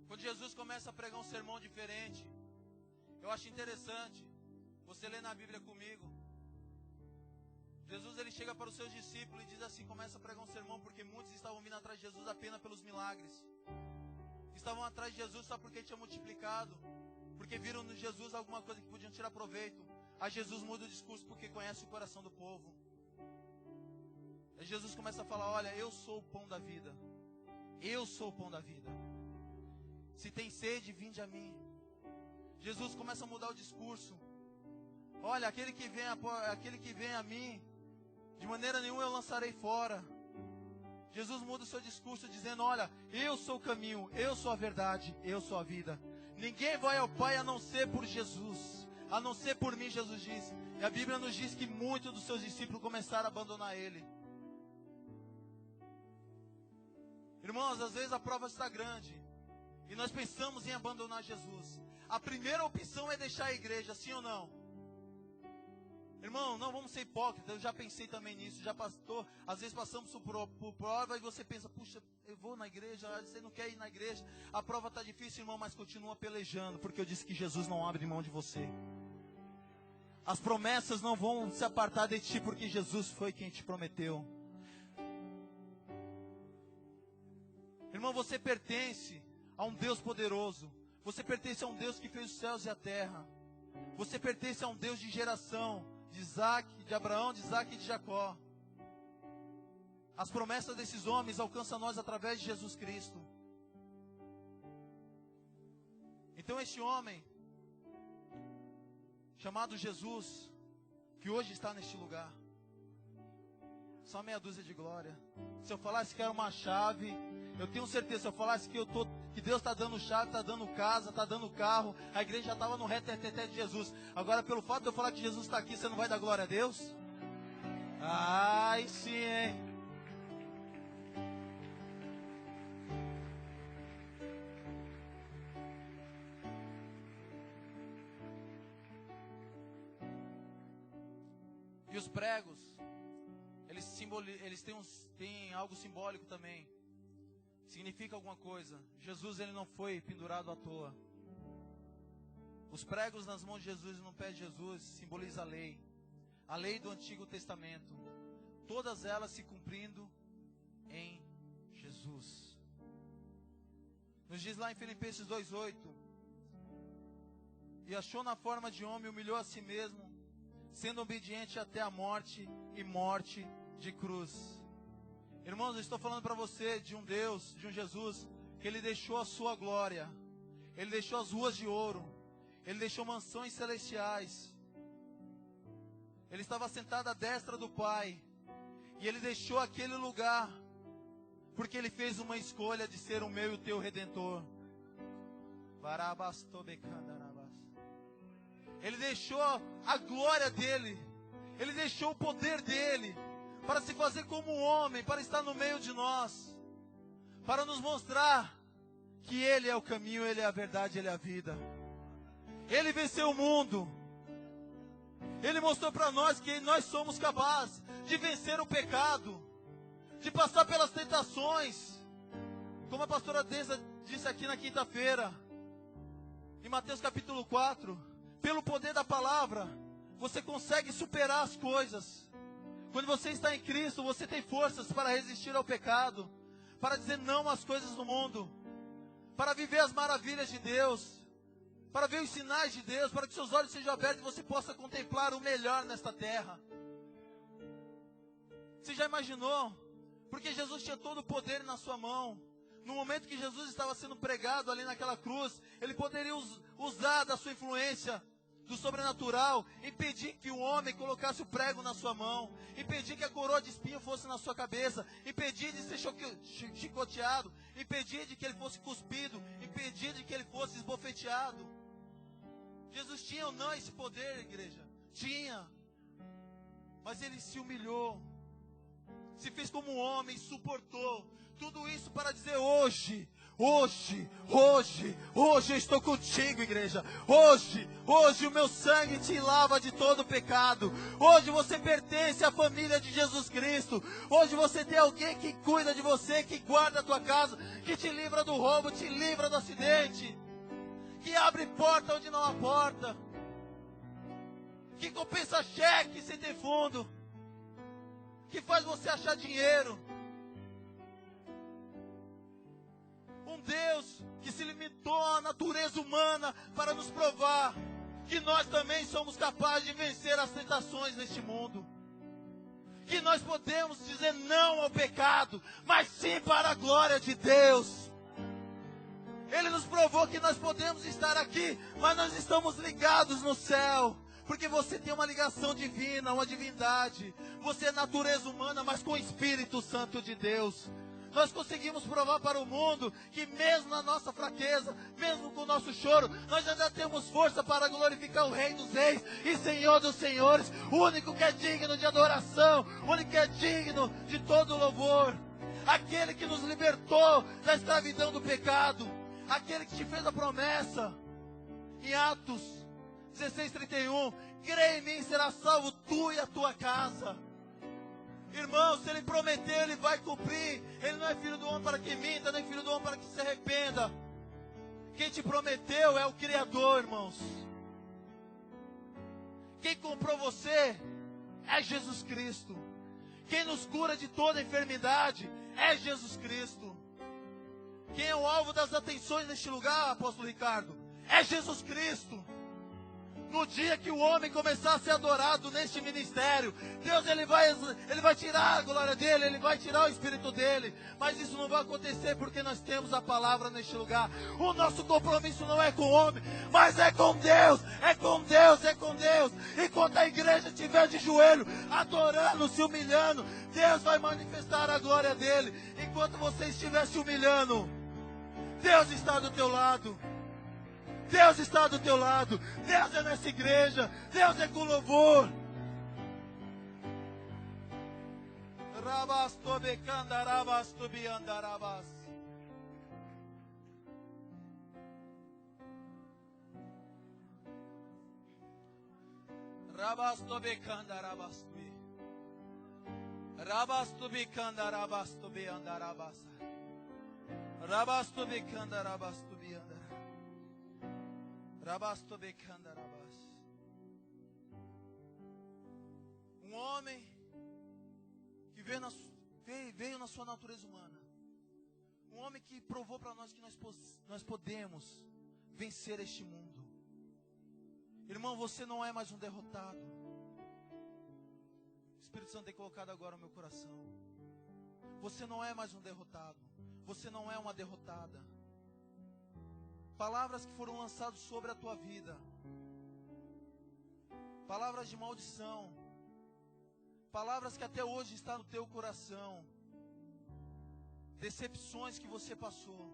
quando Jesus começa a pregar um sermão diferente, eu acho interessante, você lê na Bíblia comigo, Jesus ele chega para os seus discípulos e diz assim, começa a pregar um sermão, porque muitos estavam vindo atrás de Jesus apenas pelos milagres. Estavam atrás de Jesus só porque tinha multiplicado, porque viram no Jesus alguma coisa que podiam tirar proveito. Aí Jesus muda o discurso porque conhece o coração do povo. Aí Jesus começa a falar, olha, eu sou o pão da vida. Eu sou o pão da vida. Se tem sede, vinde a mim. Jesus começa a mudar o discurso. Olha, aquele que vem a mim, de maneira nenhuma eu lançarei fora. Jesus muda o seu discurso dizendo, olha, eu sou o caminho, eu sou a verdade, eu sou a vida. Ninguém vai ao Pai a não ser por Jesus, a não ser por mim, Jesus diz. E a Bíblia nos diz que muitos dos seus discípulos começaram a abandonar Ele. Irmãos, às vezes a prova está grande e nós pensamos em abandonar Jesus. A primeira opção é deixar a igreja, sim ou não? Irmão, não vamos ser hipócritas, eu já pensei também nisso, já pastor, às vezes passamos por prova e você pensa, puxa, eu vou na igreja, você não quer ir na igreja, a prova está difícil, irmão, mas continua pelejando, porque eu disse que Jesus não abre mão de você. As promessas não vão se apartar de ti, porque Jesus foi quem te prometeu. Irmão, você pertence a um Deus poderoso, você pertence a um Deus que fez os céus e a terra, você pertence a um Deus de geração, de Isaac, de Abraão, de Isaac e de Jacó. As promessas desses homens alcançam nós através de Jesus Cristo. Então este homem, chamado Jesus, que hoje está neste lugar, só meia dúzia de glória. Se eu falasse que era uma chave, eu tenho certeza, se eu falasse que Deus está dando chave, está dando casa, está dando carro, a igreja já estava no reteteté de Jesus. Agora, pelo fato de eu falar que Jesus está aqui, você não vai dar glória a Deus? Ai, sim, hein? E os pregos, eles têm algo simbólico também. Significa alguma coisa. Jesus ele não foi pendurado à toa. Os pregos nas mãos de Jesus e no pé de Jesus simboliza a lei do Antigo Testamento, todas elas se cumprindo em Jesus. Nos diz lá em Filipenses 2:8, e achou na forma de homem, humilhou a si mesmo, sendo obediente até a morte e morte de cruz. Irmãos, eu estou falando para você de um Deus, de um Jesus, que Ele deixou a sua glória, Ele deixou as ruas de ouro, Ele deixou mansões celestiais, Ele estava sentado à destra do Pai, e Ele deixou aquele lugar, porque Ele fez uma escolha de ser o meu e o teu Redentor. Ele deixou a glória dEle, Ele deixou o poder dEle, para se fazer como um homem, para estar no meio de nós, para nos mostrar que Ele é o caminho, Ele é a verdade, Ele é a vida. Ele venceu o mundo. Ele mostrou para nós que nós somos capazes de vencer o pecado, de passar pelas tentações, como a pastora Deza disse aqui na quinta-feira, em Mateus capítulo 4, pelo poder da palavra, você consegue superar as coisas. Quando você está em Cristo, você tem forças para resistir ao pecado, para dizer não às coisas do mundo, para viver as maravilhas de Deus, para ver os sinais de Deus, para que seus olhos sejam abertos e você possa contemplar o melhor nesta terra. Você já imaginou? Porque Jesus tinha todo o poder na sua mão. No momento que Jesus estava sendo pregado ali naquela cruz, Ele poderia usar da sua influência do sobrenatural, impedir que o homem colocasse o prego na sua mão, impedir que a coroa de espinho fosse na sua cabeça, impedir de ser chicoteado, impedir de que ele fosse cuspido, impedir de que ele fosse esbofeteado. Jesus tinha ou não esse poder, igreja? Tinha. Mas ele se humilhou, se fez como um homem, suportou. Tudo isso para dizer hoje eu estou contigo, igreja. Hoje o meu sangue te lava de todo pecado. Hoje você pertence à família de Jesus Cristo. Hoje você tem alguém que cuida de você, que guarda a tua casa, que te livra do roubo, te livra do acidente, que abre porta onde não há porta, que compensa cheque sem ter fundo, que faz você achar dinheiro. Um Deus que se limitou à natureza humana para nos provar que nós também somos capazes de vencer as tentações neste mundo. Que nós podemos dizer não ao pecado, mas sim para a glória de Deus. Ele nos provou que nós podemos estar aqui, mas nós estamos ligados no céu. Porque você tem uma ligação divina, uma divindade. Você é natureza humana, mas com o Espírito Santo de Deus. Nós conseguimos provar para o mundo que mesmo na nossa fraqueza, mesmo com o nosso choro, nós ainda temos força para glorificar o Rei dos Reis e Senhor dos Senhores, o único que é digno de adoração, o único que é digno de todo louvor, aquele que nos libertou da escravidão do pecado, aquele que te fez a promessa, em Atos 16:31, crê em mim, será salvo tu e a tua casa. Irmão, se ele prometeu, ele vai cumprir. Ele não é filho do homem para que minta, nem filho do homem para que se arrependa. Quem te prometeu é o Criador, irmãos. Quem comprou você é Jesus Cristo. Quem nos cura de toda enfermidade é Jesus Cristo. Quem é o alvo das atenções neste lugar, apóstolo Ricardo? É Jesus Cristo. No dia que o homem começar a ser adorado neste ministério, Deus ele vai tirar a glória dele, ele vai tirar o Espírito dele. Mas isso não vai acontecer porque nós temos a palavra neste lugar. O nosso compromisso não é com o homem, mas é com Deus, é com Deus, é com Deus. Enquanto a igreja estiver de joelho, adorando, se humilhando, Deus vai manifestar a glória dele. Enquanto você estiver se humilhando, Deus está do teu lado. Deus está do teu lado. Deus é nessa igreja. Deus é com louvor. Um homem que veio na sua natureza humana. Um homem que provou para nós que nós podemos vencer este mundo. Irmão, você não é mais um derrotado. O Espírito Santo tem colocado agora no meu coração. Você não é mais um derrotado. Você não é uma derrotada. Palavras que foram lançadas sobre a tua vida, palavras de maldição, palavras que até hoje estão no teu coração, decepções que você passou,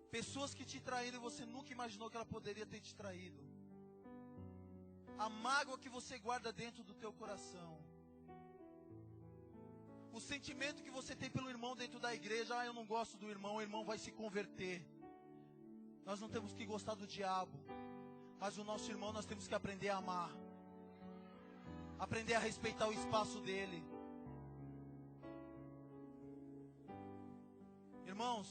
pessoas que te traíram e você nunca imaginou que ela poderia ter te traído, a mágoa que você guarda dentro do teu coração, o sentimento que você tem pelo irmão dentro da igreja. Eu não gosto do irmão, o irmão vai se converter. Nós não temos que gostar do diabo, mas o nosso irmão nós temos que aprender a amar, aprender a respeitar o espaço dele. Irmãos,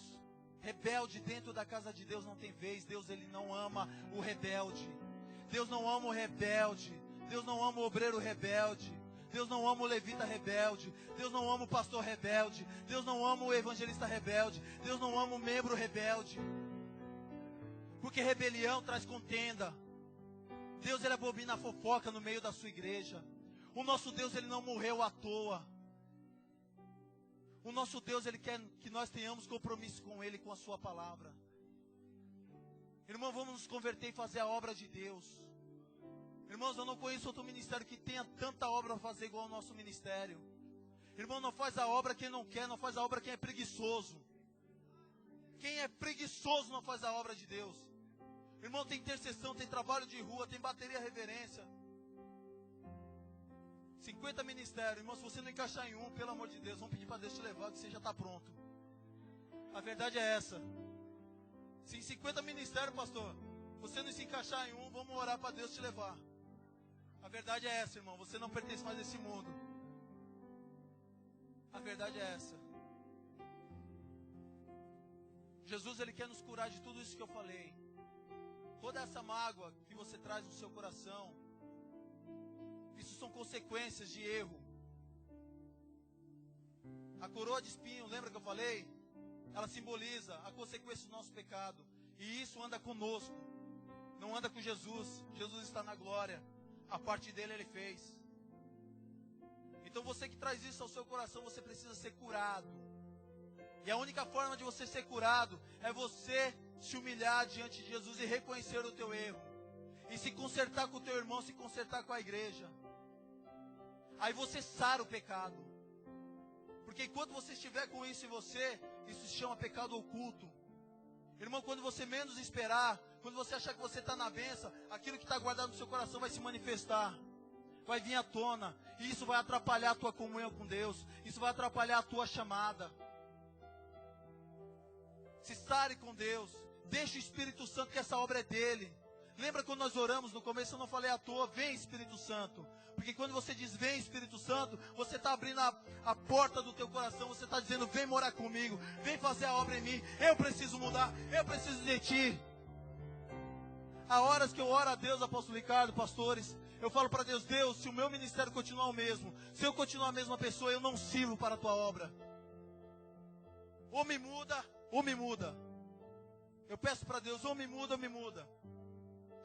rebelde dentro da casa de Deus não tem vez. Deus ele não ama o rebelde. Deus não ama o rebelde. Deus não ama o obreiro rebelde. Deus não ama o levita rebelde. Deus não ama o pastor rebelde. Deus não ama o evangelista rebelde. Deus não ama o membro rebelde. Porque rebelião traz contenda. Deus ele abomina a fofoca no meio da sua igreja. O nosso Deus ele não morreu à toa. O nosso Deus ele quer que nós tenhamos compromisso com ele, com a sua palavra. Irmão, vamos nos converter e fazer a obra de Deus. Irmãos, eu não conheço outro ministério que tenha tanta obra a fazer igual ao nosso ministério. Irmão, não faz a obra quem não quer, não faz a obra quem é preguiçoso. Quem é preguiçoso não faz a obra de Deus. Irmão, tem intercessão, tem trabalho de rua, tem bateria reverência. 50 ministérios. Irmão, se você não encaixar em um, pelo amor de Deus, vamos pedir para Deus te levar, que você já está pronto. A verdade é essa. Se em 50 ministérios, pastor, você não se encaixar em um, vamos orar para Deus te levar. A verdade é essa, irmão. Você não pertence mais a esse mundo. A verdade é essa. Jesus, Ele quer nos curar de tudo isso que eu falei. Toda essa mágoa que você traz no seu coração, isso são consequências de erro. A coroa de espinho, lembra que eu falei? Ela simboliza a consequência do nosso pecado. E isso anda conosco. Não anda com Jesus. Jesus está na glória. A parte dele Ele fez. Então você que traz isso ao seu coração, você precisa ser curado. E a única forma de você ser curado é você se humilhar diante de Jesus e reconhecer o teu erro. E se consertar com o teu irmão, se consertar com a igreja. Aí você sara o pecado. Porque enquanto você estiver com isso em você, isso se chama pecado oculto. Irmão, quando você menos esperar, quando você achar que você está na bênção, aquilo que está guardado no seu coração vai se manifestar. Vai vir à tona. E isso vai atrapalhar a tua comunhão com Deus. Isso vai atrapalhar a tua chamada. Se sare com Deus. Deixa o Espírito Santo, que essa obra é dele. Lembra quando nós oramos no começo, eu não falei à toa, vem Espírito Santo. Porque quando você diz vem Espírito Santo, você está abrindo a porta do teu coração, você está dizendo vem morar comigo, vem fazer a obra em mim, eu preciso mudar, eu preciso de ti. Há horas que eu oro a Deus, apóstolo Ricardo, pastores, eu falo para Deus, Deus, se o meu ministério continuar o mesmo, se eu continuar a mesma pessoa, eu não sirvo para a tua obra. Ou me muda, ou me muda. Eu peço para Deus, ou me muda, ou me muda.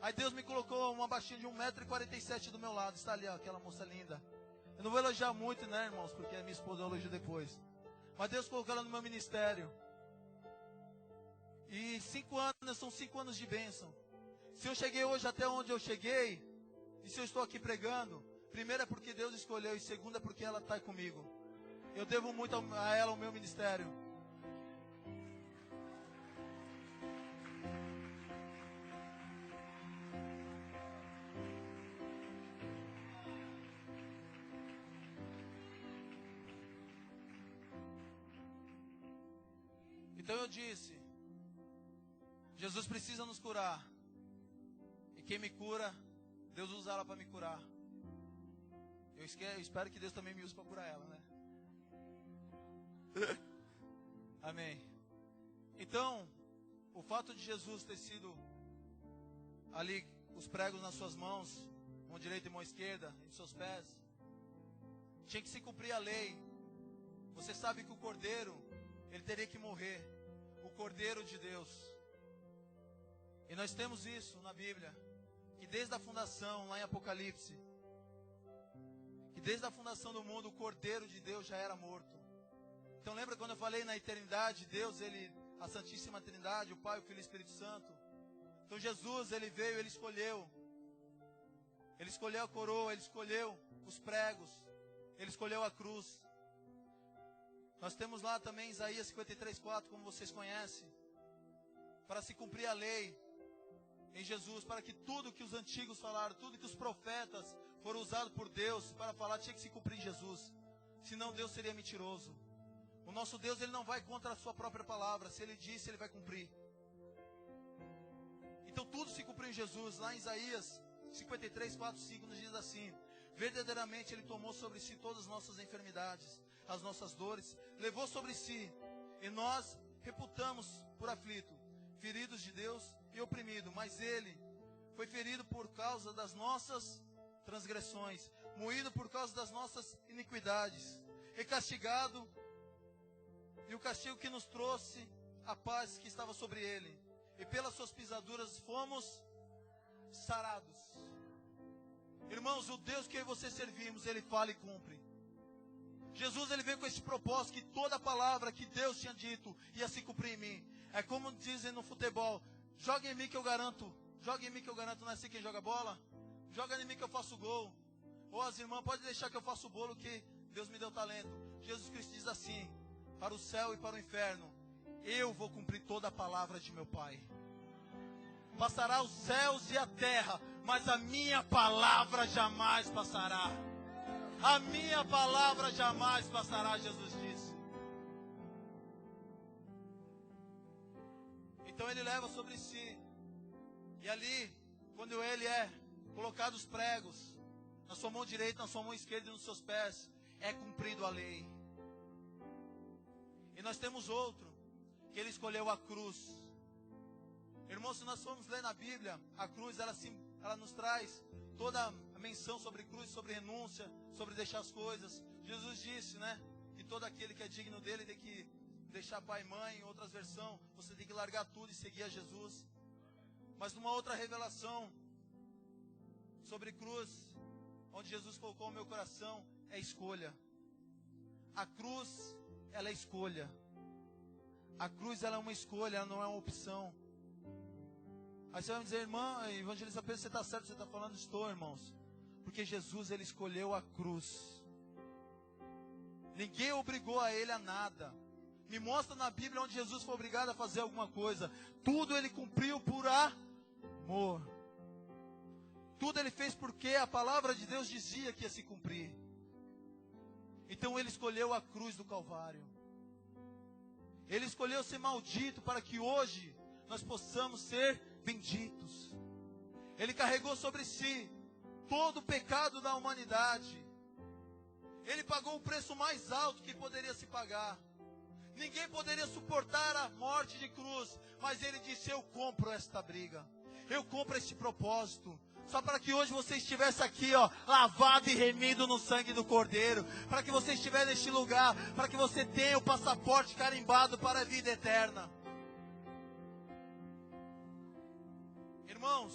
Aí Deus me colocou uma baixinha de 1,47 m do meu lado. Está ali, ó, aquela moça linda. Eu não vou elogiar muito, né, irmãos? Porque minha esposa eu elogio depois. Mas Deus colocou ela no meu ministério. E 5 anos, são 5 anos de bênção. Se eu cheguei hoje até onde eu cheguei, e se eu estou aqui pregando, primeiro é porque Deus escolheu, e segundo é porque ela está comigo. Eu devo muito a ela o meu ministério. Então eu disse, Jesus precisa nos curar. E quem me cura, Deus usa ela para me curar. Eu espero que Deus também me use para curar ela, né? Amém. Então, o fato de Jesus ter sido ali, os pregos nas suas mãos, mão direita e mão esquerda, em seus pés, tinha que se cumprir a lei. Você sabe que o cordeiro, ele teria que morrer. O Cordeiro de Deus. E nós temos isso na Bíblia. Que desde a fundação, lá em Apocalipse, que desde a fundação do mundo, o Cordeiro de Deus já era morto. Então lembra quando eu falei na eternidade, Deus, Ele, a Santíssima Trindade, o Pai, o Filho e o Espírito Santo. Então Jesus, Ele veio, Ele escolheu. Ele escolheu a coroa, Ele escolheu os pregos, Ele escolheu a cruz. Nós temos lá também Isaías 53:4, como vocês conhecem, para se cumprir a lei em Jesus, para que tudo que os antigos falaram, tudo que os profetas foram usados por Deus para falar, tinha que se cumprir em Jesus. Senão Deus seria mentiroso. O nosso Deus, Ele não vai contra a sua própria palavra. Se Ele disse, Ele vai cumprir. Então tudo se cumpriu em Jesus. Lá em Isaías 53:4, 5 nos diz assim: verdadeiramente Ele tomou sobre si todas as nossas enfermidades, as nossas dores, levou sobre si, e nós reputamos por aflito, feridos de Deus e oprimido, mas Ele foi ferido por causa das nossas transgressões, moído por causa das nossas iniquidades, e castigado, e o castigo que nos trouxe a paz que estava sobre Ele, e pelas suas pisaduras fomos sarados. Irmãos, o Deus que eu e você servimos, Ele fala e cumpre. Jesus, Ele veio com esse propósito, que toda palavra que Deus tinha dito ia se cumprir em mim. É como dizem no futebol, Joga em mim que eu garanto. Joga em mim que eu garanto. Não é assim quem joga bola? Joga em mim que eu faço gol. Ou as irmãs, pode deixar que eu faço o bolo que Deus me deu talento. Jesus Cristo diz assim: para o céu e para o inferno, eu vou cumprir toda a palavra de meu Pai. Passará os céus e a terra, mas a minha palavra jamais passará. A minha palavra jamais passará, Jesus disse. Então ele leva sobre si. E ali, quando ele é colocado os pregos, na sua mão direita, na sua mão esquerda e nos seus pés, é cumprido a lei. E nós temos outro, que ele escolheu a cruz. Irmãos, se nós formos ler na Bíblia, a cruz, ela nos traz toda a menção sobre cruz, sobre renúncia, sobre deixar as coisas. Jesus disse, né, que todo aquele que é digno dele tem que deixar pai e mãe. Em outras versões, você tem que largar tudo e seguir a Jesus. Mas numa outra revelação sobre cruz, onde Jesus colocou o meu coração, é escolha. A cruz, ela é escolha. A cruz, ela é uma escolha, ela não é uma opção. Aí você vai me dizer, irmã, evangelista Pedro, você está certo, você está falando? Estou, irmãos. Porque Jesus, ele escolheu a cruz. Ninguém obrigou a ele a nada. Me mostra na Bíblia onde Jesus foi obrigado a fazer alguma coisa. Tudo ele cumpriu por amor. Tudo ele fez porque a palavra de Deus dizia que ia se cumprir. Então ele escolheu a cruz do Calvário. Ele escolheu ser maldito para que hoje nós possamos ser benditos. Ele carregou sobre si todo o pecado da humanidade. Ele pagou o preço mais alto que poderia se pagar. Ninguém poderia suportar a morte de cruz, mas ele disse: eu compro esta briga, eu compro este propósito, só para que hoje você estivesse aqui, ó, lavado e remido no sangue do Cordeiro, para que você estivesse neste lugar, para que você tenha o passaporte carimbado para a vida eterna. Irmãos,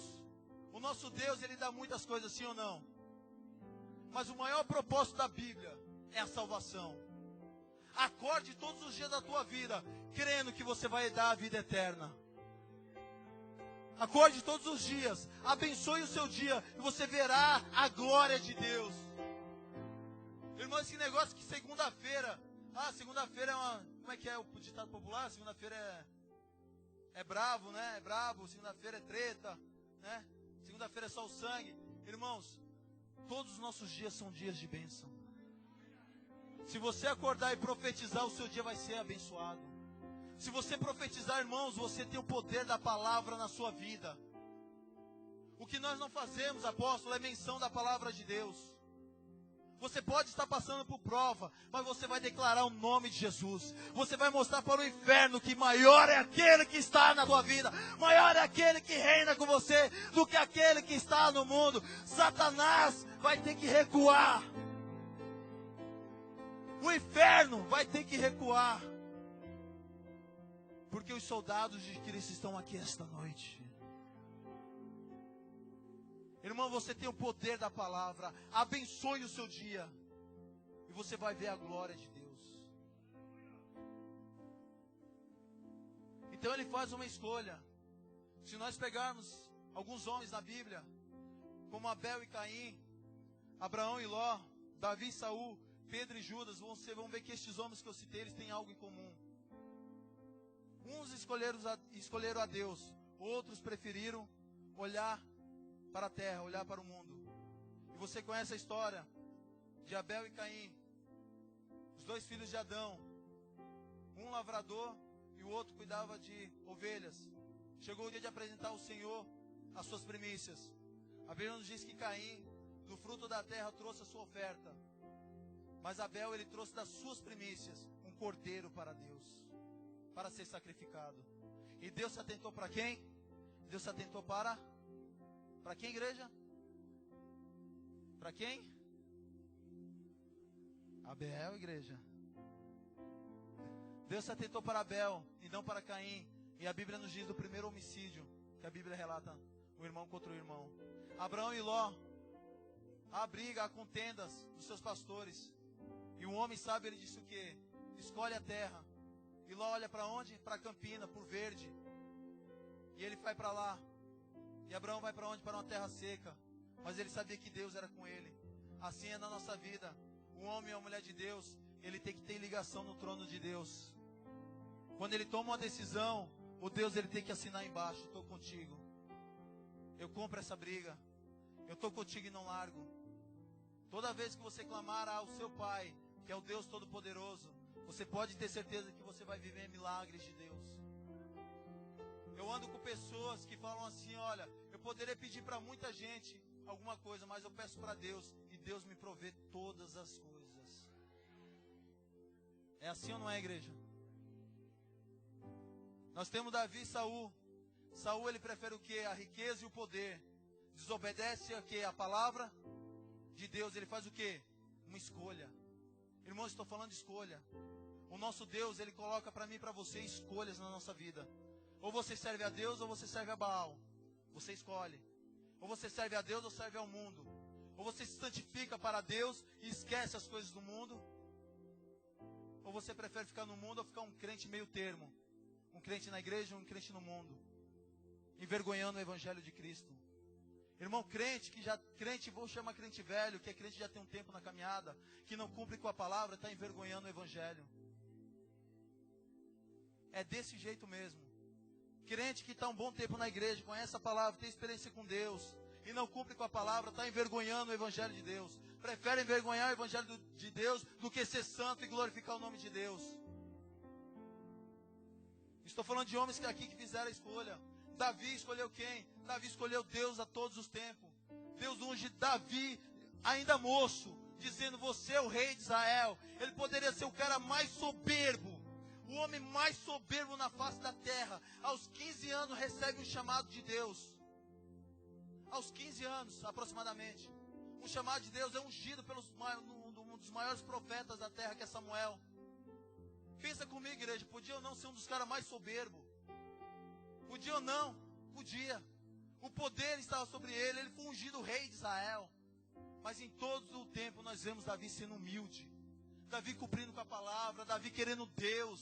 o nosso Deus, ele dá muitas coisas, sim ou não? Mas o maior propósito da Bíblia é a salvação. Acorde todos os dias da tua vida, crendo que você vai dar a vida eterna. Acorde todos os dias, abençoe o seu dia, e você verá a glória de Deus. Irmão, esse negócio que segunda-feira, segunda-feira é uma, como é que é o ditado popular? Segunda-feira é bravo, né? É bravo, segunda-feira é treta, né? Segunda-feira é só o sangue. Irmãos, todos os nossos dias são dias de bênção. Se você acordar e profetizar, o seu dia vai ser abençoado. Se você profetizar, irmãos, você tem o poder da palavra na sua vida. O que nós não fazemos, apóstolo, é menção da palavra de Deus. Você pode estar passando por prova, mas você vai declarar o nome de Jesus. Você vai mostrar para o inferno que maior é aquele que está na tua vida, maior é aquele que reina com você, do que aquele que está no mundo. Satanás vai ter que recuar. O inferno vai ter que recuar. Porque os soldados de Cristo estão aqui esta noite. Irmão, você tem o poder da palavra. Abençoe o seu dia, e você vai ver a glória de Deus. Então ele faz uma escolha. Se nós pegarmos alguns homens na Bíblia, como Abel e Caim, Abraão e Ló, Davi e Saul, Pedro e Judas, vocês vão ver que estes homens que eu citei, eles têm algo em comum. Uns escolheram a Deus, outros preferiram olhar para a terra, olhar para o mundo. E você conhece a história de Abel e Caim, os dois filhos de Adão, um lavrador e o outro cuidava de ovelhas. Chegou o dia de apresentar ao Senhor as suas primícias. A Bíblia nos diz que Caim, do fruto da terra, trouxe a sua oferta. Mas Abel, ele trouxe das suas primícias um cordeiro para Deus, para ser sacrificado. E Deus se atentou para quem? Deus se atentou para quem, igreja? Para quem? Abel, igreja. Deus se atentou para Abel e não para Caim. E a Bíblia nos diz do primeiro homicídio que a Bíblia relata, o irmão contra o irmão. Abraão e Ló, há briga, há contendas dos seus pastores. E o homem sábio, ele disse o quê? Escolhe a terra. E Ló olha para onde? Para a campina, para o verde. E ele vai para lá. E Abraão vai para onde? Para uma terra seca. Mas ele sabia que Deus era com ele. Assim é na nossa vida. O homem ou a mulher de Deus, ele tem que ter ligação no trono de Deus. Quando ele toma uma decisão, o Deus ele tem que assinar embaixo: estou contigo. Eu compro essa briga. Eu estou contigo e não largo. Toda vez que você clamar ao seu Pai, que é o Deus Todo-Poderoso, você pode ter certeza que você vai viver milagres de Deus. Eu ando com pessoas que falam assim: olha, eu poderia pedir para muita gente alguma coisa, mas eu peço para Deus e Deus me provê todas as coisas. É assim ou não é, igreja? Nós temos Davi e Saul. Saul, ele prefere o que? A riqueza e o poder. Desobedece a que? A palavra de Deus. Ele faz o que? Uma escolha. Irmãos, estou falando de escolha. O nosso Deus, ele coloca para mim e para você escolhas na nossa vida. Ou você serve a Deus ou você serve a Baal. Você escolhe. Ou você serve a Deus ou serve ao mundo. Ou você se santifica para Deus e esquece as coisas do mundo. Ou você prefere ficar no mundo ou ficar um crente meio termo. Um crente na igreja ou um crente no mundo. Envergonhando o evangelho de Cristo. Irmão, crente, vou chamar crente velho, que é crente já tem um tempo na caminhada, que não cumpre com a palavra, está envergonhando o evangelho. É desse jeito mesmo. Crente que está um bom tempo na igreja, conhece a palavra, tem experiência com Deus, e não cumpre com a palavra, está envergonhando o evangelho de Deus. Prefere envergonhar o evangelho de Deus do que ser santo e glorificar o nome de Deus. Estou falando de homens aqui que fizeram a escolha. Davi escolheu quem? Davi escolheu Deus a todos os tempos. Deus unge Davi, ainda moço, dizendo: você é o rei de Israel. Ele poderia ser o cara mais soberbo, o homem mais soberbo na face da terra. Aos 15 anos recebe um chamado de Deus. Aos 15 anos, aproximadamente. Um chamado de Deus, é ungido pelos um dos maiores profetas da terra, que é Samuel. Pensa comigo, igreja, podia ou não ser um dos caras mais soberbos? Podia ou não? Podia. O poder estava sobre ele, ele foi ungido rei de Israel. Mas em todo o tempo nós vemos Davi sendo humilde. Davi cumprindo com a palavra, Davi querendo Deus.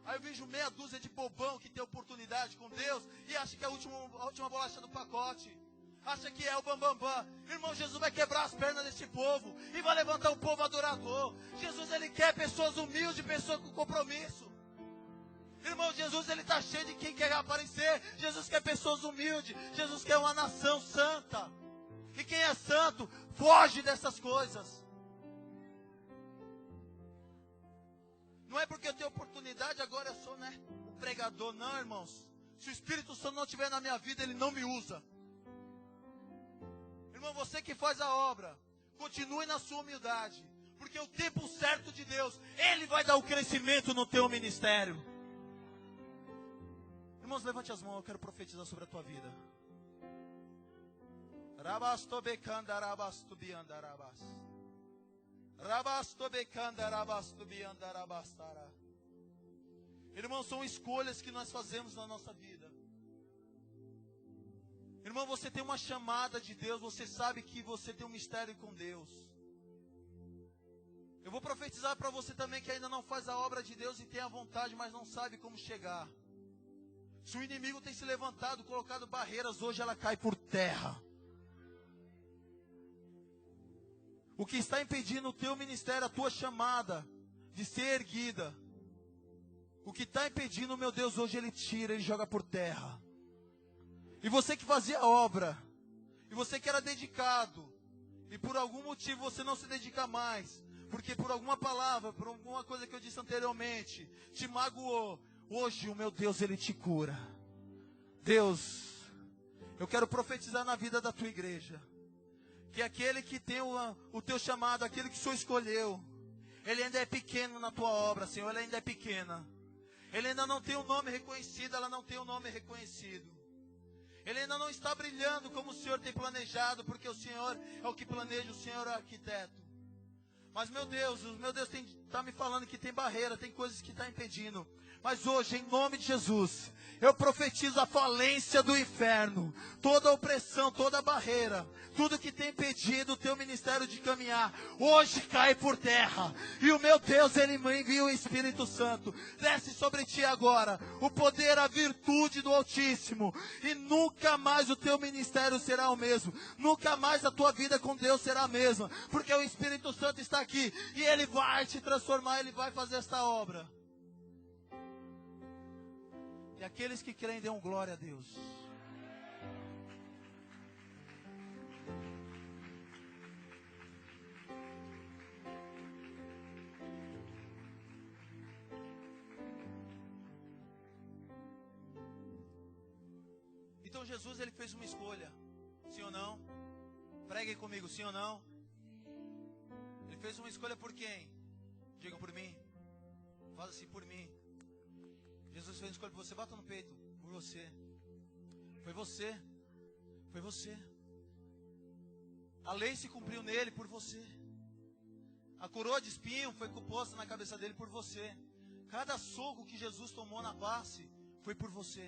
Aí eu vejo meia dúzia de bobão que tem oportunidade com Deus e acha que é a última bolacha do pacote. Acha que é o bambambam. Irmão, Jesus vai quebrar as pernas desse povo e vai levantar um povo adorador. Jesus, ele quer pessoas humildes, pessoas com compromisso. Irmão, Jesus, ele está cheio de quem quer aparecer. Jesus quer pessoas humildes. Jesus quer uma nação santa. E quem é santo, foge dessas coisas. Não é porque eu tenho oportunidade, agora eu sou, o pregador. Não, irmãos. Se o Espírito Santo não estiver na minha vida, ele não me usa. Irmão, você que faz a obra, continue na sua humildade. Porque o tempo certo de Deus, ele vai dar o crescimento no teu ministério. Irmãos, levante as mãos, eu quero profetizar sobre a tua vida. Irmãos, são escolhas que nós fazemos na nossa vida. Irmão, você tem uma chamada de Deus, você sabe que você tem um mistério com Deus. Eu vou profetizar para você também que ainda não faz a obra de Deus e tem a vontade, mas não sabe como chegar. Se o inimigo tem se levantado, colocado barreiras, hoje ela cai por terra. O que está impedindo o teu ministério, a tua chamada de ser erguida, o que está impedindo, meu Deus, hoje ele tira, ele joga por terra. E você que fazia a obra, e você que era dedicado, e por algum motivo você não se dedica mais, porque por alguma palavra, por alguma coisa que eu disse anteriormente, te magoou, hoje o meu Deus, ele te cura. Deus, eu quero profetizar na vida da tua igreja, que aquele que tem o teu chamado, aquele que o Senhor escolheu, ele ainda é pequeno na tua obra, Senhor, ele ainda é pequena. Ele ainda não tem um nome reconhecido, ela não tem um nome reconhecido. Ele ainda não está brilhando como o Senhor tem planejado, porque o Senhor é o que planeja, o Senhor é o arquiteto. Mas meu Deus está me falando que tem barreira, tem coisas que estão impedindo. Mas hoje, em nome de Jesus, eu profetizo a falência do inferno, toda opressão, toda barreira, tudo que tem impedido o teu ministério de caminhar, hoje cai por terra. E o meu Deus, Ele me envia o Espírito Santo, desce sobre ti agora, o poder, a virtude do Altíssimo, e nunca mais o teu ministério será o mesmo, nunca mais a tua vida com Deus será a mesma, porque o Espírito Santo está aqui, e Ele vai te transformar, Ele vai fazer esta obra. E aqueles que creem, dêem glória a Deus. Então Jesus, Ele fez uma escolha. Sim ou não? Pregue comigo, sim ou não? Ele fez uma escolha por quem? Digam por mim. Fala assim, por mim. Jesus fez uma escolha por você, bata no peito, por você. Foi você. Foi você. A lei se cumpriu nele por você. A coroa de espinho foi posta na cabeça dele por você. Cada soco que Jesus tomou na face foi por você.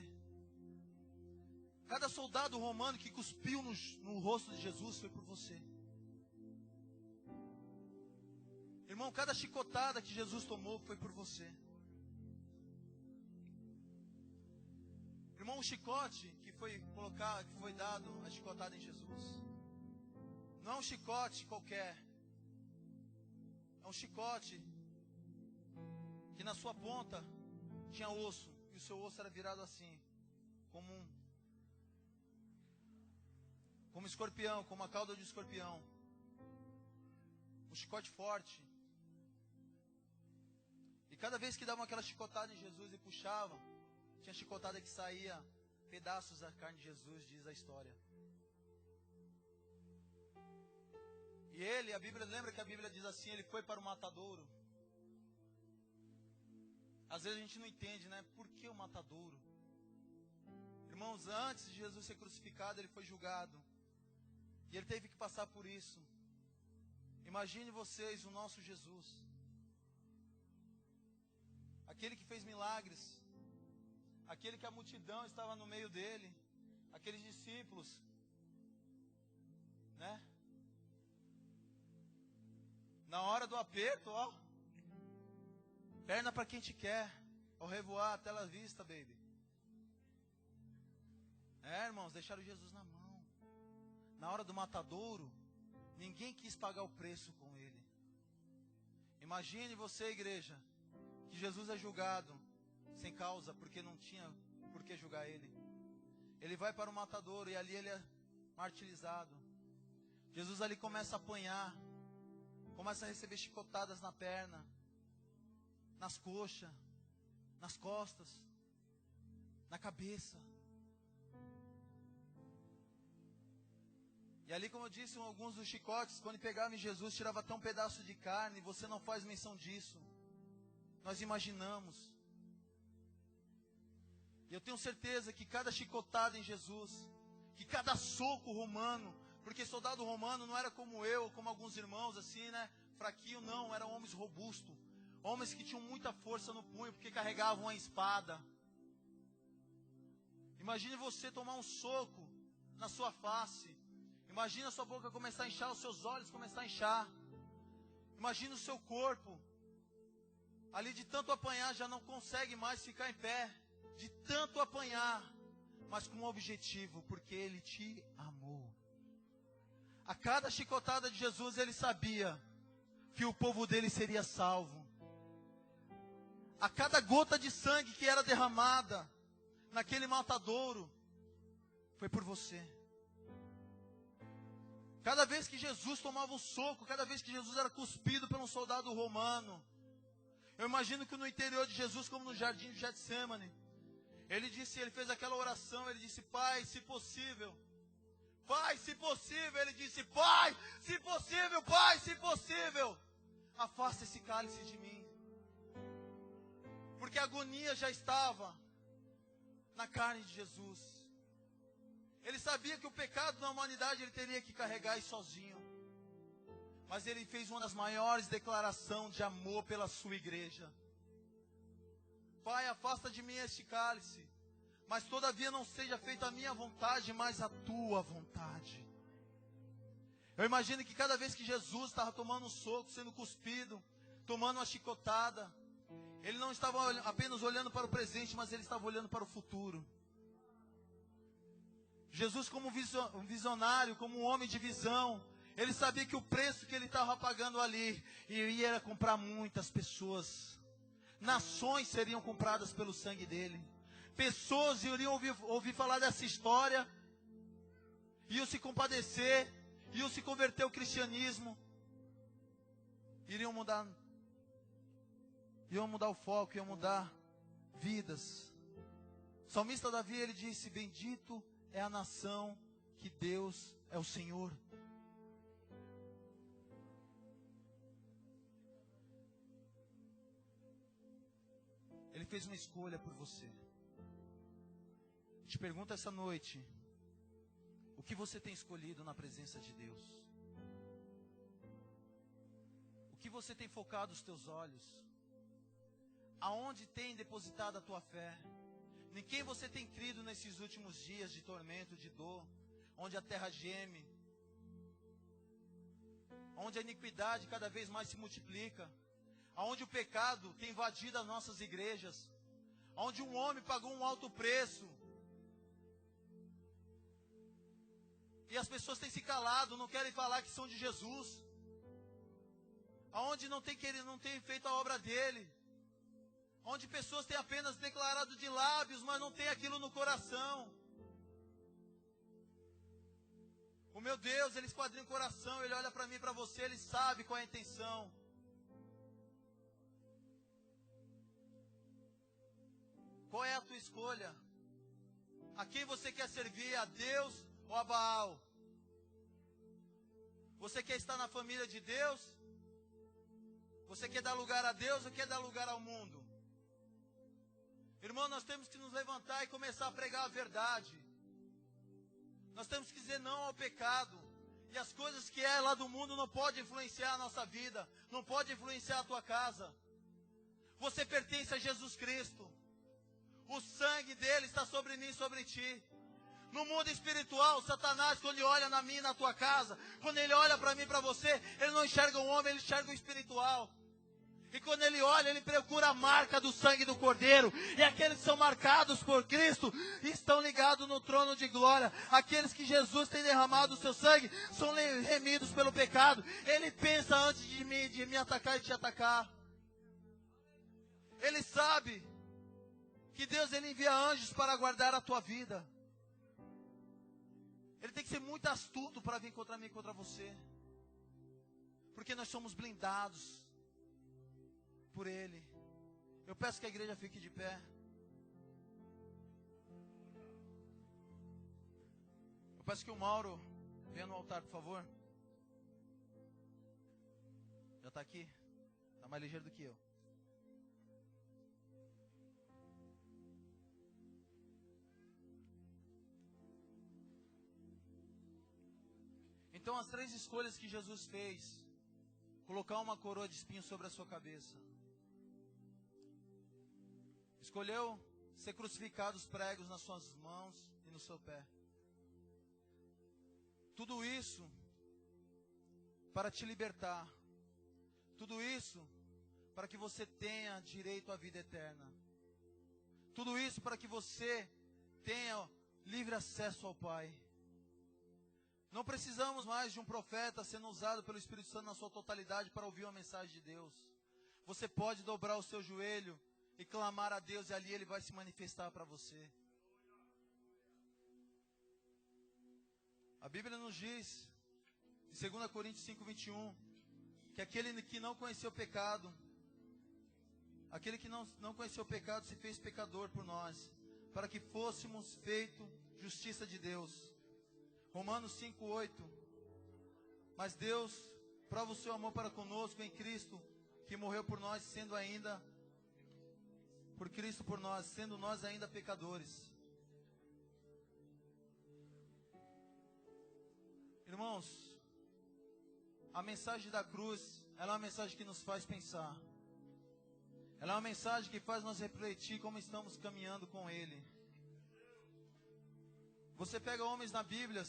Cada soldado romano que cuspiu no rosto de Jesus foi por você. Irmão, cada chicotada que Jesus tomou foi por você. Irmão, o chicote que foi dado, a chicotada em Jesus, não é um chicote qualquer. É um chicote que na sua ponta tinha osso, e o seu osso era virado assim, como escorpião, como a cauda de escorpião. Um chicote forte. E cada vez que davam aquela chicotada em Jesus e puxavam, tinha chicotada que saía pedaços da carne de Jesus, diz a história. E ele, lembra que a Bíblia diz assim, ele foi para o matadouro. Às vezes a gente não entende, né? Por que o matadouro? Irmãos, antes de Jesus ser crucificado, ele foi julgado. E ele teve que passar por isso. Imagine vocês o nosso Jesus. Aquele que fez milagres. Aquele que a multidão estava no meio dele. Aqueles discípulos. Né? Na hora do aperto, ó. Perna para quem te quer. Ao revoar, até la vista, baby. Irmãos, deixaram Jesus na mão. Na hora do matadouro, ninguém quis pagar o preço com ele. Imagine você, igreja, que Jesus é julgado sem causa, porque não tinha por que julgar ele. Ele vai para o matadouro e ali ele é martirizado. Jesus ali começa a apanhar, começa a receber chicotadas na perna, nas coxas, nas costas, na cabeça. E ali, como eu disse, alguns dos chicotes, quando pegavam em Jesus, tirava até um pedaço de carne. Você não faz menção disso. Nós imaginamos. E eu tenho certeza que cada chicotada em Jesus, que cada soco romano, porque soldado romano não era como eu, como alguns irmãos assim, né? Fraquinho, não, eram homens robustos. Homens que tinham muita força no punho, porque carregavam a espada. Imagine você tomar um soco na sua face. Imagina a sua boca começar a inchar, os seus olhos começar a inchar. Imagina o seu corpo. Ali de tanto apanhar já não consegue mais ficar em pé. De tanto apanhar. Mas com um objetivo, porque Ele te amou. A cada chicotada de Jesus Ele sabia que o povo dele seria salvo. A cada gota de sangue que era derramada naquele matadouro foi por você. Cada vez que Jesus tomava um soco, cada vez que Jesus era cuspido por um soldado romano, eu imagino que no interior de Jesus, como no jardim de Getsemane, ele fez aquela oração, ele disse: Pai, se possível, Pai, se possível, ele disse: Pai, se possível, Pai, se possível, afasta esse cálice de mim. Porque a agonia já estava na carne de Jesus. Ele sabia que o pecado da humanidade ele teria que carregar isso sozinho. Mas Ele fez uma das maiores declarações de amor pela sua igreja. Pai, afasta de mim este cálice, mas todavia não seja feita a minha vontade, mas a tua vontade. Eu imagino que cada vez que Jesus estava tomando um soco, sendo cuspido, tomando uma chicotada, Ele não estava apenas olhando para o presente, mas Ele estava olhando para o futuro. Jesus, como um visionário, como um homem de visão, Ele sabia que o preço que Ele estava pagando ali iria comprar muitas pessoas. Nações seriam compradas pelo sangue dEle. Pessoas iriam ouvir falar dessa história, iam se compadecer, iam se converter ao cristianismo, iriam mudar o foco, iam mudar vidas. O salmista Davi, ele disse: bendito é a nação que Deus é o Senhor. Ele fez uma escolha por você. Te pergunto essa noite: o que você tem escolhido na presença de Deus? O que você tem focado os teus olhos? Aonde tem depositado a tua fé? Em quem você tem crido nesses últimos dias de tormento, de dor, onde a terra geme, onde a iniquidade cada vez mais se multiplica, aonde o pecado tem invadido as nossas igrejas, onde um homem pagou um alto preço, e as pessoas têm se calado, não querem falar que são de Jesus, aonde não tem feito a obra dele, onde pessoas têm apenas declarado de lábios, mas não tem aquilo no coração. O meu Deus, Ele esquadrinha o coração, Ele olha para mim e para você, Ele sabe qual é a intenção. Qual é a tua escolha? A quem você quer servir? A Deus ou a Baal? Você quer estar na família de Deus? Você quer dar lugar a Deus ou quer dar lugar ao mundo? Irmão, nós temos que nos levantar e começar a pregar a verdade. Nós temos que dizer não ao pecado. E as coisas que é lá do mundo não podem influenciar a nossa vida, não pode influenciar a tua casa. Você pertence a Jesus Cristo. O sangue dele está sobre mim e sobre ti. No mundo espiritual, Satanás, quando ele olha na minha e na tua casa, quando ele olha para mim e para você, ele não enxerga o homem, ele enxerga o espiritual. E quando ele olha, ele procura a marca do sangue do Cordeiro. E aqueles que são marcados por Cristo estão ligados no trono de glória. Aqueles que Jesus tem derramado o seu sangue são remidos pelo pecado. Ele pensa antes de me atacar e te atacar. Ele sabe que Deus, ele envia anjos para guardar a tua vida. Ele tem que ser muito astuto para vir contra mim e contra você. Porque nós somos blindados por Ele. Eu peço que a igreja fique de pé. Eu peço que o Mauro venha no altar, por favor. Já está aqui? Está mais ligeiro do que eu. Então, as 3 escolhas que Jesus fez: colocar uma coroa de espinhos sobre a sua cabeça, escolheu ser crucificado, os pregos nas suas mãos e no seu pé. Tudo isso para te libertar. Tudo isso para que você tenha direito à vida eterna. Tudo isso para que você tenha livre acesso ao Pai. Não precisamos mais de um profeta sendo usado pelo Espírito Santo na sua totalidade para ouvir uma mensagem de Deus. Você pode dobrar o seu joelho e clamar a Deus, e ali Ele vai se manifestar para você. A Bíblia nos diz, em 2 Coríntios 5:21, que aquele que não conheceu o pecado, aquele que não conheceu o pecado se fez pecador por nós, para que fôssemos feito justiça de Deus. Romanos 5:8, mas Deus prova o seu amor para conosco em Cristo, que morreu por nós, por Cristo por nós, sendo nós ainda pecadores. Irmãos, a mensagem da cruz, ela é uma mensagem que nos faz pensar. Ela é uma mensagem que faz nós refletir como estamos caminhando com Ele. Você pega homens na Bíblia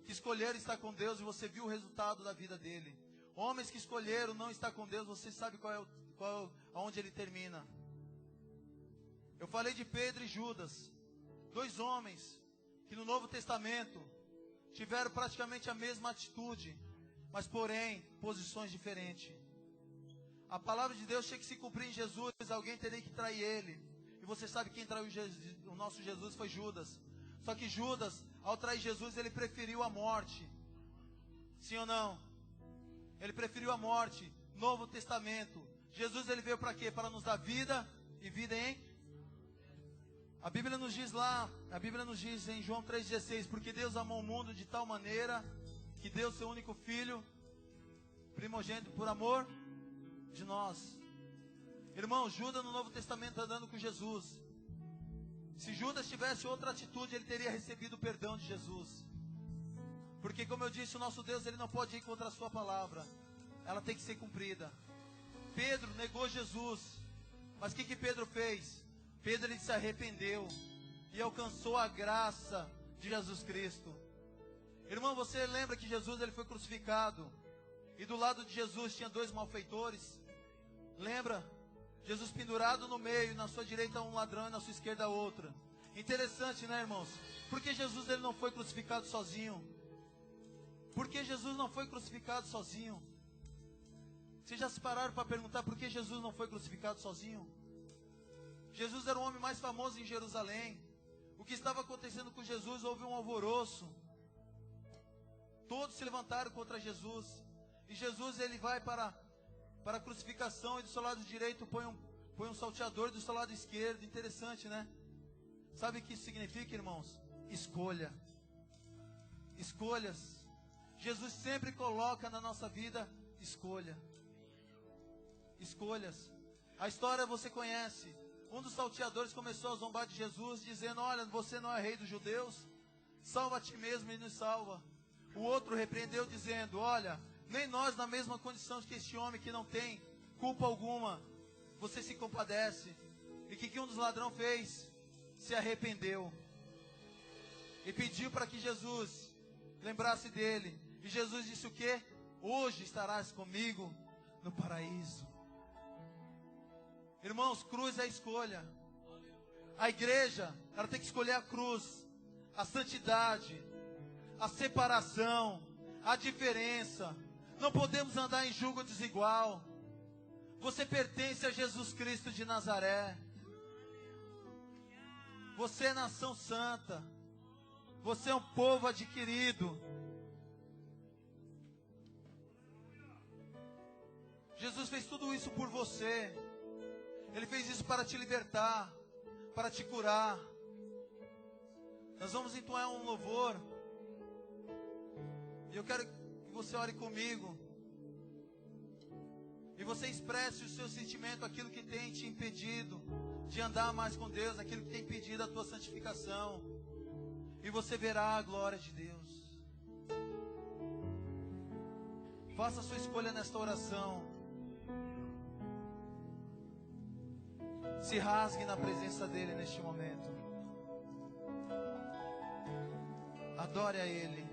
que escolheram estar com Deus e você viu o resultado da vida dele. Homens que escolheram não estar com Deus, você sabe aonde ele termina. Eu falei de Pedro e Judas, 2 homens que no Novo Testamento tiveram praticamente a mesma atitude, mas porém, posições diferentes. A palavra de Deus tinha que se cumprir em Jesus, alguém teria que trair ele. E você sabe quem traiu o nosso Jesus foi Judas. Só que Judas, ao trair Jesus, ele preferiu a morte. Sim ou não? Ele preferiu a morte. Novo Testamento. Jesus, ele veio para quê? Para nos dar vida e vida em... A Bíblia nos diz em João 3,16, porque Deus amou o mundo de tal maneira que deu seu único filho, primogênito, por amor de nós. Irmão, Judas no Novo Testamento andando com Jesus. Se Judas tivesse outra atitude, ele teria recebido o perdão de Jesus. Porque, como eu disse, o nosso Deus, ele não pode ir contra a sua palavra. Ela tem que ser cumprida. Pedro negou Jesus. Mas o que Pedro fez? Pedro, ele se arrependeu e alcançou a graça de Jesus Cristo. Irmão, você lembra que Jesus, ele foi crucificado? E do lado de Jesus tinha 2 malfeitores? Lembra? Jesus pendurado no meio, na sua direita um ladrão e na sua esquerda outra. Interessante, né, irmãos? Por que Jesus, ele não foi crucificado sozinho? Por que Jesus não foi crucificado sozinho? Vocês já se pararam para perguntar por que Jesus não foi crucificado sozinho? Jesus era o homem mais famoso em Jerusalém. O que estava acontecendo com Jesus? Houve um alvoroço. Todos se levantaram contra Jesus. E Jesus, ele vai para a crucificação, e do seu lado direito põe um salteador, e do seu lado esquerdo. Interessante, né? Sabe o que isso significa, irmãos? Escolha. Escolhas. Jesus sempre coloca na nossa vida escolha. Escolhas. A história você conhece. Um dos salteadores começou a zombar de Jesus, dizendo: olha, você não é rei dos judeus, salva a ti mesmo e nos salva. O outro repreendeu dizendo: olha, nem nós na mesma condição que este homem que não tem culpa alguma, você se compadece. E o que um dos ladrões fez? Se arrependeu e pediu para que Jesus lembrasse dele. E Jesus disse o quê? Hoje estarás comigo no paraíso. Irmãos, cruz é a escolha. A igreja, ela tem que escolher a cruz, a santidade, a separação, a diferença. Não podemos andar em julgo desigual. Você pertence a Jesus Cristo de Nazaré. Você é nação santa. Você é um povo adquirido. Jesus fez tudo isso por você. Ele fez isso para te libertar, para te curar. Nós vamos entoar um louvor. E eu quero que você ore comigo. E você expresse o seu sentimento, aquilo que tem te impedido de andar mais com Deus, aquilo que tem impedido a tua santificação. E você verá a glória de Deus. Faça a sua escolha nesta oração. Se rasgue na presença dEle neste momento. Adore a Ele.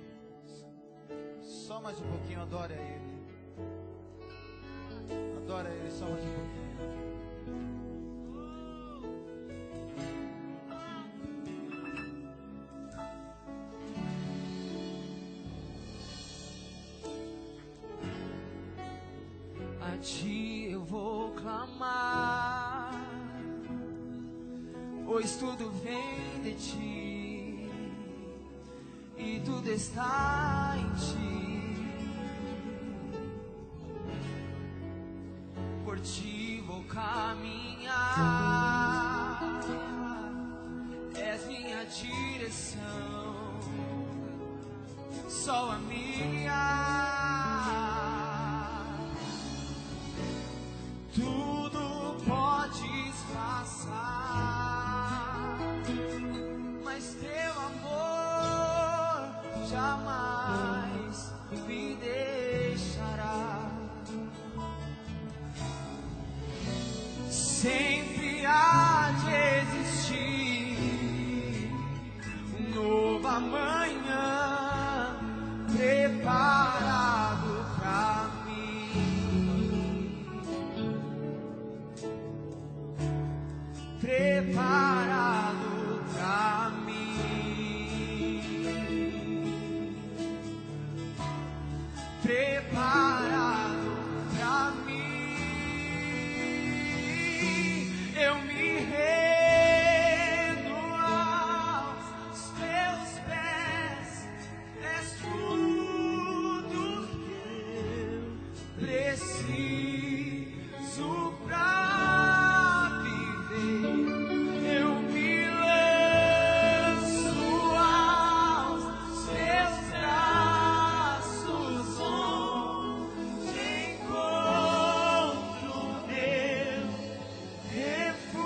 Só mais um pouquinho, adore a Ele. Adore a Ele só mais um pouquinho. A Ti eu vou clamar, pois tudo vem de Ti e tudo está em Ti. Por Ti vou caminhar, és minha direção, só a minha. Tudo podes passar, mas teu amor jamais sempre há de existir um novo amanhã preparado pra mim, preparado pra mim, preparado pra mim. Eu me rendo aos teus pés, és tudo que eu preciso pra viver. Eu me lanço aos teus braços, onde encontro meu refúgio.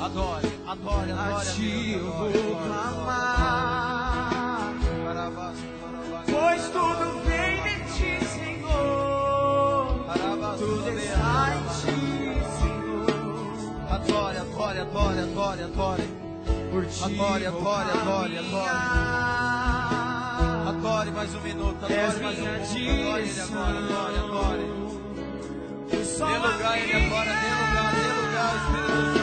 Adore, adore, A adore. ti eu vou clamar, pois tudo vem de ti, Senhor. Tudo está em ti, Senhor. Adore, adore, adore, adore, adore. Por ti Adore, vou adore, adore, caminhar. Adore mais um minuto, És adore mais um minha pouco. Adore ele agora, adore, adore. O sol Dê lugar a ele agora, dê lugar, Espírito Santo.